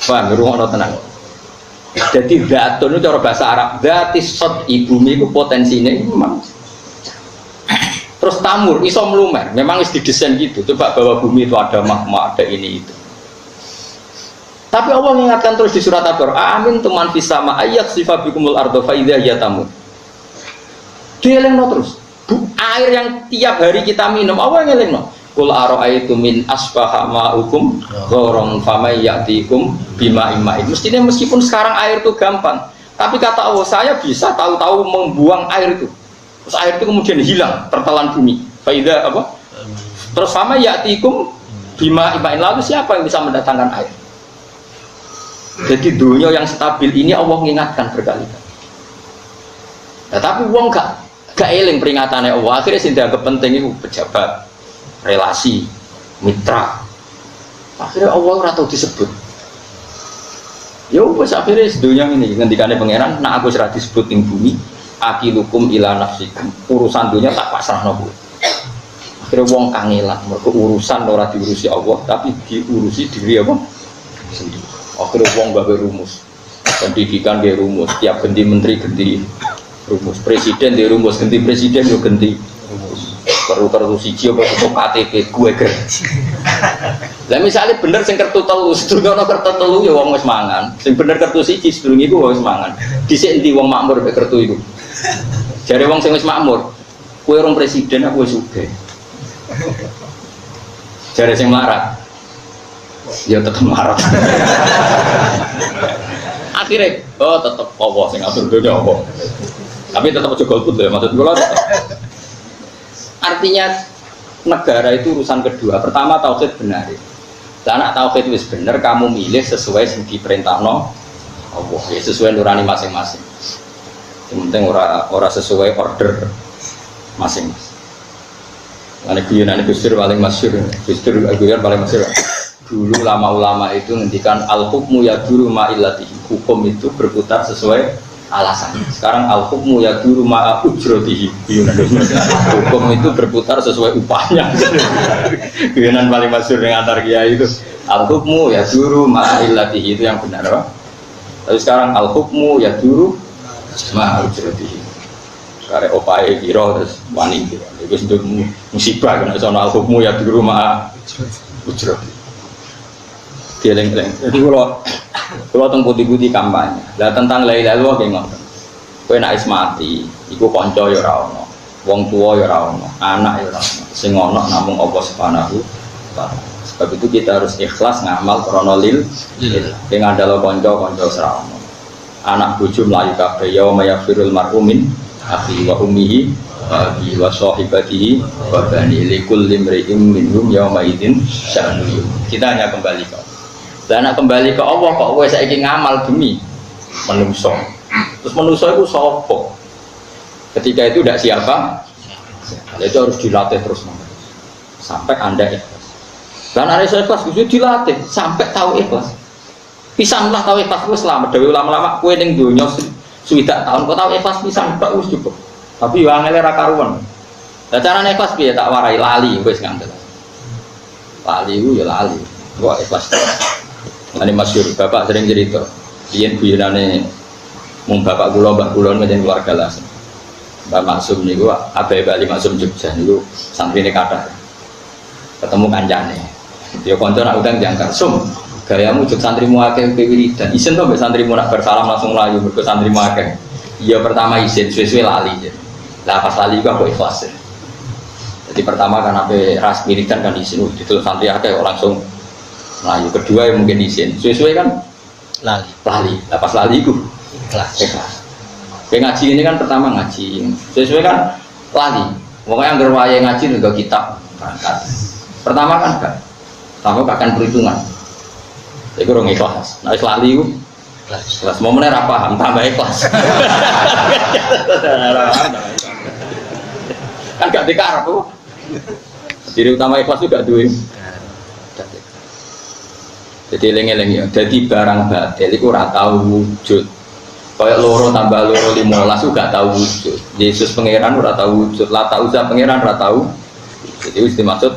Speaker 3: Paham, ruang tenang. Jadi zatun itu cara bahasa Arab, zatis sod bumi itu potensinya memang. Terus tamur, iso melumer, memang is didesain gitu. Coba bahwa bumi itu ada magma, ada ini itu. Tapi Allah mengingatkan terus di surat Al-Baqarah, amin tuman fisama ayyak sifat bikumul ardo faidah ya tamu. Dielengno terus. Air yang tiap hari kita minum, Allah ngelengno. Kul aro'aitu min asbaha ma'ukum ghorong famay ya'tikum bima imma'in. Mestinya meskipun sekarang air itu gampang, tapi kata Allah, saya bisa tahu-tahu membuang air itu. Terus air itu kemudian hilang, tertelan bumi. Faidah apa? Terus famay ya'tikum bima imma'in. Lalu siapa yang bisa mendatangkan air? Jadi dunia yang stabil ini Allah mengingatkan berkali-kali. Nah, tapi wong gak eling peringatannya Allah. Akhirnya sing dianggap penting itu pejabat, relasi, mitra. Akhirnya Allah ora tau disebut. Ya wis akhirnya sedunia ini ngendikane pangeran, nak aku ora disebut ning bumi, akilukum ila nafsikum. Urusan dunia tak pasrahno kowe. Akhirnya wong kangelan, mergo urusan ora diurusi Allah, tapi diurusi diri apa? Sendiri. Akhirnya wong gawe rumus. Pendidikan dia rumus, tiap ganti menteri ganti rumus. Presiden dia rumus, ganti presiden yo ganti rumus. Perlu siji apa cukup KTP gue ger. Lah misalnya bener sing kertu telu, sedurunge ana kertu telu ya wong wis mangan. Sing bener kertu siji sedurunge iku wis mangan. Dhisik endi wong makmur mek kertu iku. Jare wong sing wis makmur, kowe rong presiden aku wis sugih. Jare sing melarat, ya tetep melarat. Akhirnya, oh tetep Allah sing ngatur dunya apa. Tapi tetep aja golput ya maksud kula. Artinya negara itu urusan kedua. Pertama tauhid benar. Karena tauhid wis bener, kamu milih sesuai yang diperintahno Allah, ya sesuai nurani masing-masing. Yang penting ora sesuai order masing-masing. Karena guyonan Gus Dur paling masyhur. Gus Dur guyon paling masyhur. Dulu ulama-ulama itu ngendikan al-hukmu yaduru ma illatihi. Hukum itu berputar sesuai alasan. Sekarang al-hukmu yaduru ma ujratihi. Hukum itu berputar sesuai upahnya. Guyonan paling masyhur dengan antar kiai itu al-hukmu yaduru ma illatihi, itu yang benar, Pak. Tapi sekarang al-hukmu yaduru ma ujratihi. Sekarang opae kira terus wani kira. Itu sudah musibah karena soal al-hukmu yaduru ma ujratihi. Geleng-geleng. Jadi kalau tentang putih-putih kampanye, lah tentang la ilaha illallah kayak ngoten. Kowe nek wis mati, Iku kanca ya ora ono, wong tuwa ya ora ono, anak ya ora ono. Sing ono namung Allah Subhanahu wa taala. Sebab itu kita harus ikhlas ngamal krana lil. Sing ngandalo kanca ora ono. Anak bojo mlayu kabeh ya mayafirul mar'u min akhi wa ummihi wa sahibatihi wa bani likul limri'im minhum yawma idzin sya'nu. Kita hanya kembali ke Allah. Dan kembali ke Allah kok kowe saiki ngamal demi manusa. Terus manusa itu sapa? Ketika itu tidak siapa? Itu harus dilatih terus sampai Anda ikhlas. Dan ada ikhlas itu dilatih sampai tahu ikhlas. Pisanlah tahu ikhlas itu selamat. Dewi ulama-ulama kue ning dunya swidak tahun kok tahu ikhlas pisan tak wis cukup. Tapi yo angel ra karuan. Lah carane ikhlas piye tak warai lali wis ngandel. Lali ku ya lali. Kok ikhlas. Ini masyhur bapak sering cerita. Biyen guyonane mung bapak kula mbah kula ngene keluarga lah. Mbak Maksum niku abahe Bali Maksum Jogja niku santrine kathah. Ketemu kancane. Dia kanca nak utang diangkat sum. Gayamu jog santrimu akeh wiridan. Isin to mbek santrimu nak bersalam langsung mlayu mergo santrimu akeh. Iya pertama isin suwe-suwe lali. Lah pas lali kok ikhlas. Jadi pertama kan ape ras wiridan kan isin itu santri akeh langsung mlayu. Kedua ya mungkin isin. Suwe-suwe kan lali. Lah pas lali iku ikhlas. Kayak ngaji ini kan pertama ngaji. Suwe-suwe kan lali. Pokoknya anggar wayahe ngaji nggo kitab berangkat. Pertama kan enggak. Tamu akan perhitungan. Iku rong ikhlas. Nek wis lali iku ikhlas. Momene ra paham tambah ikhlas. Kan gak dikarep tuh. Ciri utama ikhlas juga duwe. Jadi eling-eling ya. Jadi barang batil iku ora tau wujud. Kayak loro tambah loro 15 gak tau wujud. Yesus pangeran ora tau wujud. Lata Uzza pangeran ora tau. Jadi wis dimaksud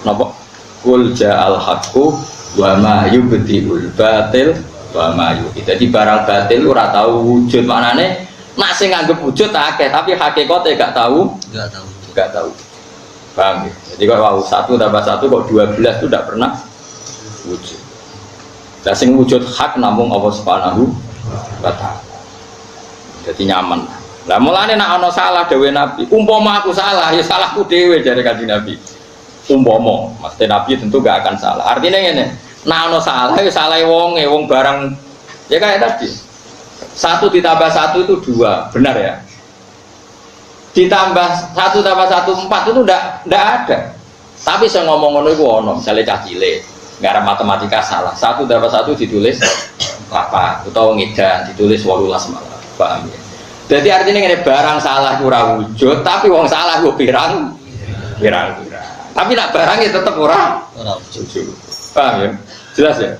Speaker 3: napa? Qul ja'al haqqu wa ma yubdiul batil wa ma yu'id. Jadi barang batil ora tau wujud. Maknane nek sing nganggep wujud akeh tapi hakikate gak tahu. Paham ya? Jadi kalau 1 tambah 1 kok 12 itu tidak pernah wujud. Lah sing wujud hak namung Allah Subhanahu wa taala. Jadi nyaman. Lah mulane nek ana salah dhewe Nabi, umpama aku salah ya salahku dhewe jare Kanjeng Nabi. Umpama, mesti Nabi tentu gak akan salah. Artinya ngene, nek ana salah ya salah wonge, wong barang ya kayak tadi. 1 ditambah 1 itu 2, benar ya? Ditambah 1 tambah 1 4 itu ndak ada. Tapi saya ngomong ngono iku ono, misale cah cilik, ngarep matematika salah. 1 tambah 1 ditulis 8, utawa ngedan ditulis 18 malah. Paham ya? Jadi artinya ngene barang salah ora wujud, tapi wong salah ku pirang. Tapi nak barangnya tetap ora wujud. Paham ya? Jelas ya?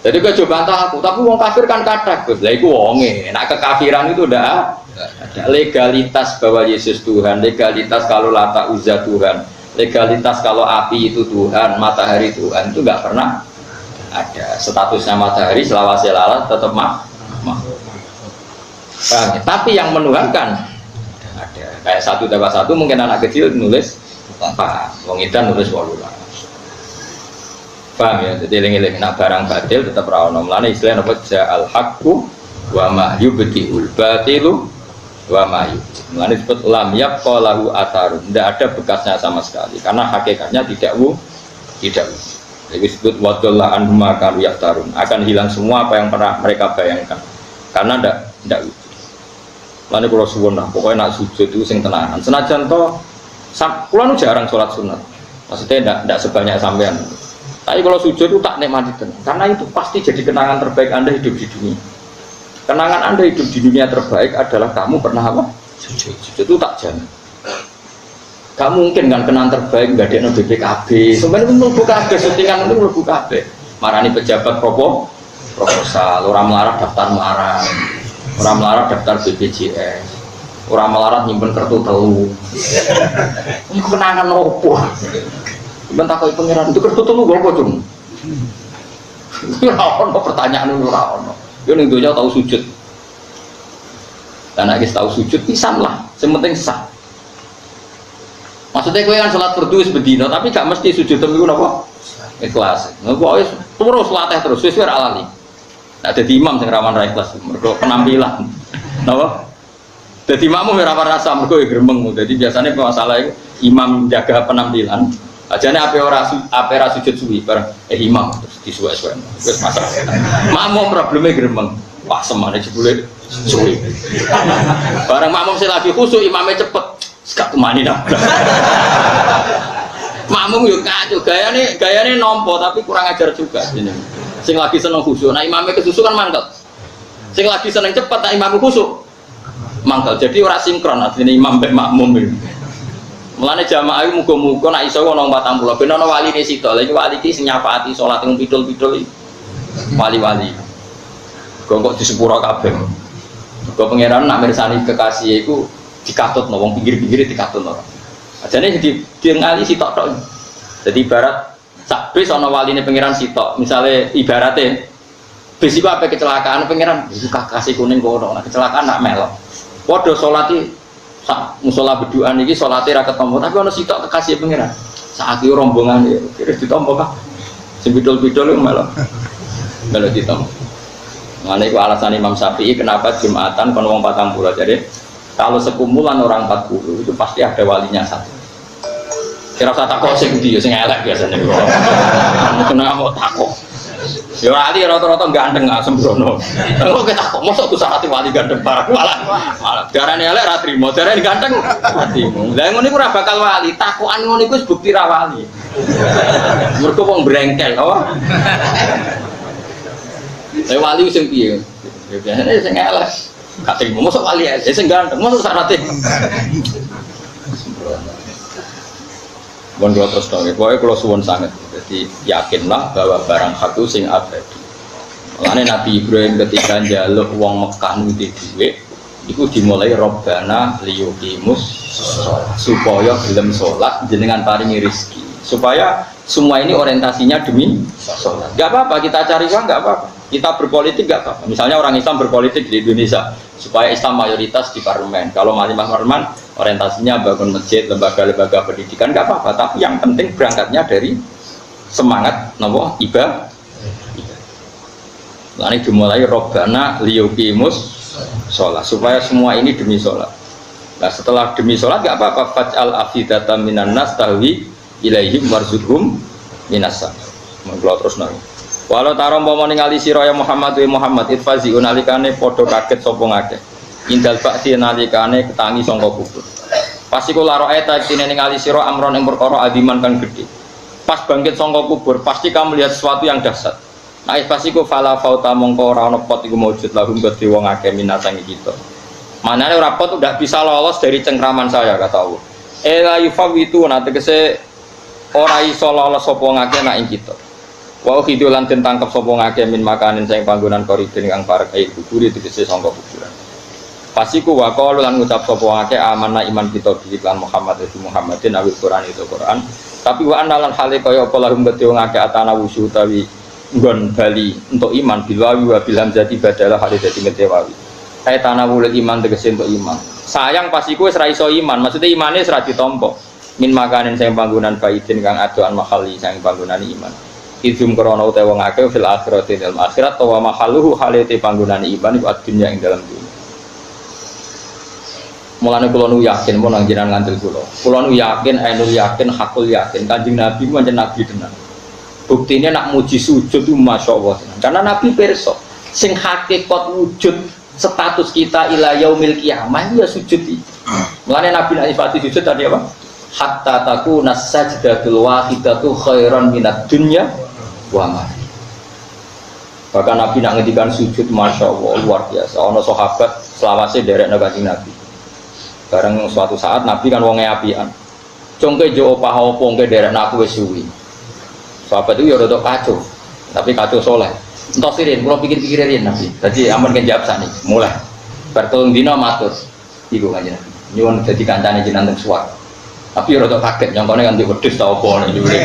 Speaker 3: Jadi kau coba bantah aku, tapi wong kafir kan kadang Gus. Lah iku wonge, nak kekafiran itu ndak ada legalitas bahwa Yesus Tuhan, legalitas kalau Lata Uzza Tuhan, legalitas kalau api itu Tuhan, matahari Tuhan itu nggak pernah ada. Statusnya matahari selawase lalat tetap makhluk. Paham ya? Tapi yang menuhankan ada. Kayak 1 tambah 1 mungkin anak kecil nulis apa? Wong edan nulis 18. Paham ya? Jadi eling-eling nak barang batil tetap ra ono. Mulane istilah apa ja'al haqqu wa ma yubdiul batilu wa ma yubdi. Mulane disebut lam yabqa lahu atharun. Tidak ada bekasnya sama sekali karena hakikatnya tidak wujud. Jadi disebut wadallah anhuma kanu yaftarun. Akan hilang semua apa yang pernah mereka bayangkan. Karena tidak wujud. Mulane kula suwun lah, pokoknya nak sujud itu sing tenanan. Senajan to kula nu jarang sholat sunat. Maksudnya tidak sebanyak sampean. Tapi kalau sujud itu tak nikmati tenang, karena itu pasti jadi kenangan terbaik Anda hidup di dunia. Kenangan Anda hidup di dunia terbaik adalah kamu pernah apa? Sujud itu tak jamin. Gak mungkin kan kenangan terbaik nggak ada BPKB. Sebenarnya itu BPKB, syutingan itu BPKB. Marani pejabat proposal, orang melarat daftar melarat, orang melarat daftar BPJS, orang melarat nyimpen kartu telu. Ini kenangan opo? Bentar kau pangeran itu kertu telu gue pocong. Rawon pertanyaan itu rawon. Yo ning donya tahu sujud. Dan lagi tahu sujud pisan lah. Sementing sah. Maksudnya gue kan sholat fardu wis bedino, tapi gak mesti sujud temu napa? Ikhlas. Gue terus latih terus wis ora lali. Nah dadi imam sing rawan ra ikhlas mergo penampilan. Napa? Jadi makmum ora rasa mergo gremeng. Jadi biasanya masalah itu imam jaga penampilan. Ajane ape ora sujud suwi bareng imam terus disuwe-suwe. Wis masalah. Makmum probleme gremeng. Wah semane jebule suwi. Bareng makmum sing lagi khusuk imamnya cepet. Gak kemani dah. Makmum yo kacau gayane nompo tapi kurang ajar juga ini. Sing lagi seneng khusuk, nah imamnya kesusu kan mangkel. Sing lagi seneng cepet, nah imamnya khusuk mangkel. Jadi ora sinkron asline imam mek makmum iki. Mulane jamaah iku muga-muga nek iso ana 40 ben ana waline sitok. Lha iki wali iki sing nyafaati salat ing pidul-pidul iki. Wali-wali. Kok disepuro kabeh. Kok pangeran nak mirsani kekasih iku dikatutno wong pinggir-pinggire dikatutno. Ajane diengali sitok tok. Jadi ibarat sak bis ana waline pangeran sitok. Misale ibarate bis iku ape kecelakaan pangeran iku kasih kuning kono. Nah kecelakaan nak melok. Padha salati sak musala bedukan iki salate ra ketompo tapi ana sitok kekasih pangeran. Saiki rombongan iki ditompo Pak. Sing bidol-bidol iku melok. Melok ditompo. Nah iku alasan Imam Syafi'i kenapa Jumatan kon wong 40. Jadi kalau sekumpulan orang 40 itu pasti ada walinya satu. Kira usah takok sing ndi ya sing elek biasanya. Kena mau takok. Ya wali rata-rata ganteng gak sembrono. Kok ketakok mosok ku syarat wali ganteng barang malah darane elek ra trimo, darane ganteng ra trimo. Lah ngono iku ora bakal wali, takokan ngono iku wis bukti ra wali. Mergo wong brengkel apa? Lah wali sing piye? Ya biasane sing elek. Kating mosok wali ya, sing ganteng mosok syaratnya. Bon dua terus dong, pokoknya kalau suwon sangat, jadi yakinlah bahwa barang hak itu sing abadi. Makanya Nabi Ibrahim ketika njaluk wong Mekah nuti duit, itu dimulai Robbana liyuqimus supaya gelem sholat jenengan paringi rezeki. Supaya semua ini orientasinya demi sholat. Gak apa-apa kita cari uang, gak apa-apa. Kita berpolitik gak apa-apa. Misalnya orang Islam berpolitik di Indonesia supaya Islam mayoritas di parlemen. Kalau malimah parlemen orientasinya bangun masjid, lembaga-lembaga pendidikan gak apa-apa. Tapi yang penting berangkatnya dari semangat nopo ibadah. Lalu dimulai Robbana liyuqimus sholat supaya semua ini demi sholat. Nah setelah demi sholat gak apa-apa. Faj'al afidata minan nas tahwi ilaihim warzuqhum minasa. Mengkelau terus nang. Walau tarom pomo ningali sira ya Muhammad wa Muhammad itfazi unalikane padha kaget sapa ngakeh. Indal ba'si nalikane ketangi sangka kubur. Pas iku laro eta tine ningali sira amron ing perkara adiman kan gedhe. Pas bangkit sangka kubur pasti kamu melihat sesuatu yang dahsyat. Nah pas iku fala fauta mongko ora ana pot iku maujud lahum kedhe wong akeh minasang kita. Manane ora pot udah bisa lolos dari cengkraman saya kata Allah. La yufawitu tegese ora iso lolos sapa ngakeh nak ing kita. Wa khidu lan den tangkep sapa ngakeh min makanin sing panggonan koridor ingkang parek ae kubur tegese sangka kuburan. Pasiku wa qalu lan ngucap sapa ngakeh amanah iman kita bi lan Muhammad itu Muhammadin awil Quran itu Quran. Tapi wa analan hale kaya apa lahum kedhe ngakeh atana wusu utawi nggon bali untuk iman bilwawi wa bil hamzati badalah hale dadi ngetewawi. Kae tanawul iman tegese untuk iman. Sayang pasiku wis ra iso iman, maksudnya imane wis ra ditampa. Min makanin sing panggonan baidin kang adoan mahali sing panggonan iman. Izum krana utawa wong akeh fil akhirati dalam akhirat wa mahalluhu halate panggonan iman iku dunya ing dalam dunya. Mulane kula nu yakin mun nang jenengan ngandel kula. Kula nu yakin, ainul yakin, hakul yakin. Kanjeng Nabi ku pancen nabi tenan. Buktine nak muji sujud itu masyaallah. Karena Nabi pirsa sing hakikat wujud status kita ila yaumil qiyamah ya sujud iki. Mulane Nabi nek sifati sujud tadi apa? Hatta takuna sajdatul wahidatu khairan minad dunya wa ma. Bahkan Nabi nak ngendikan sujud masyaallah luar biasa. Ana sahabat selawase derek nang Kanjeng Nabi. Bareng suatu saat Nabi kan wonge apian. Congke jo opah opo ngke derek aku wis suwi. Sahabat itu ya rada kacau, tapi kacau soleh. Entos sirin, kula pikir-pikirin Nabi. Dadi ampun kan jawab sani, mulai. Bertolong dina matur. Iku Kanjeng Nabi. Nyuwun dadi kancane jenengan teng suwarga. Tapi ya rada kaget nyongkone kan di wedhus ta opo nek iki.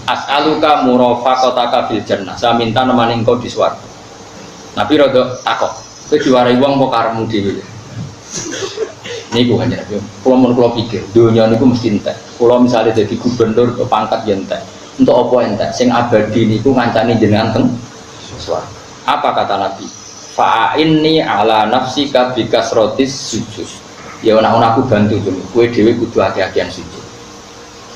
Speaker 3: As'aluka murafaqataka fil jannah. Saya minta nemani engkau di swarga. Nabi rada takok. Kowe diwarai wong apa karepmu dhewe? Niku kan Nabi. Kula pikir, dunya niku mesti entek. Kula misale dadi gubernur atau pangkat ya entek. Untuk apa entek? Sing abadi niku ngancani jenengan teng swarga. Apa kata Nabi? Fa'inni ala nafsika bikasrotis sujud. Ya ana aku bantu tuh. Kowe dhewe kudu hati-hatian sujud.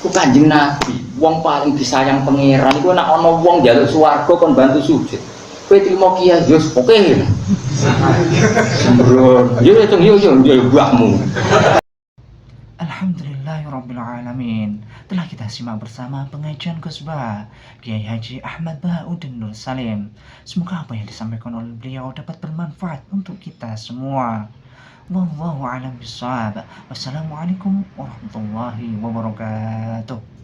Speaker 3: Ku Kanjeng Nabi, wong paling disayang pangeran iku nek ana wong njaluk swarga kon bantu sujud. Kowe trimo kiai yo oke. Sembrono. Yo buahmu.
Speaker 2: Alhamdulillahirrabbilalamin. Telah kita simak bersama pengajian Ghosbah Kiai Haji Ahmad Bahauddin Nur Salim. Semoga apa yang disampaikan oleh beliau dapat bermanfaat untuk kita semua. Wallahu a'lam bishawab. Wassalamualaikum warahmatullahi wabarakatuh.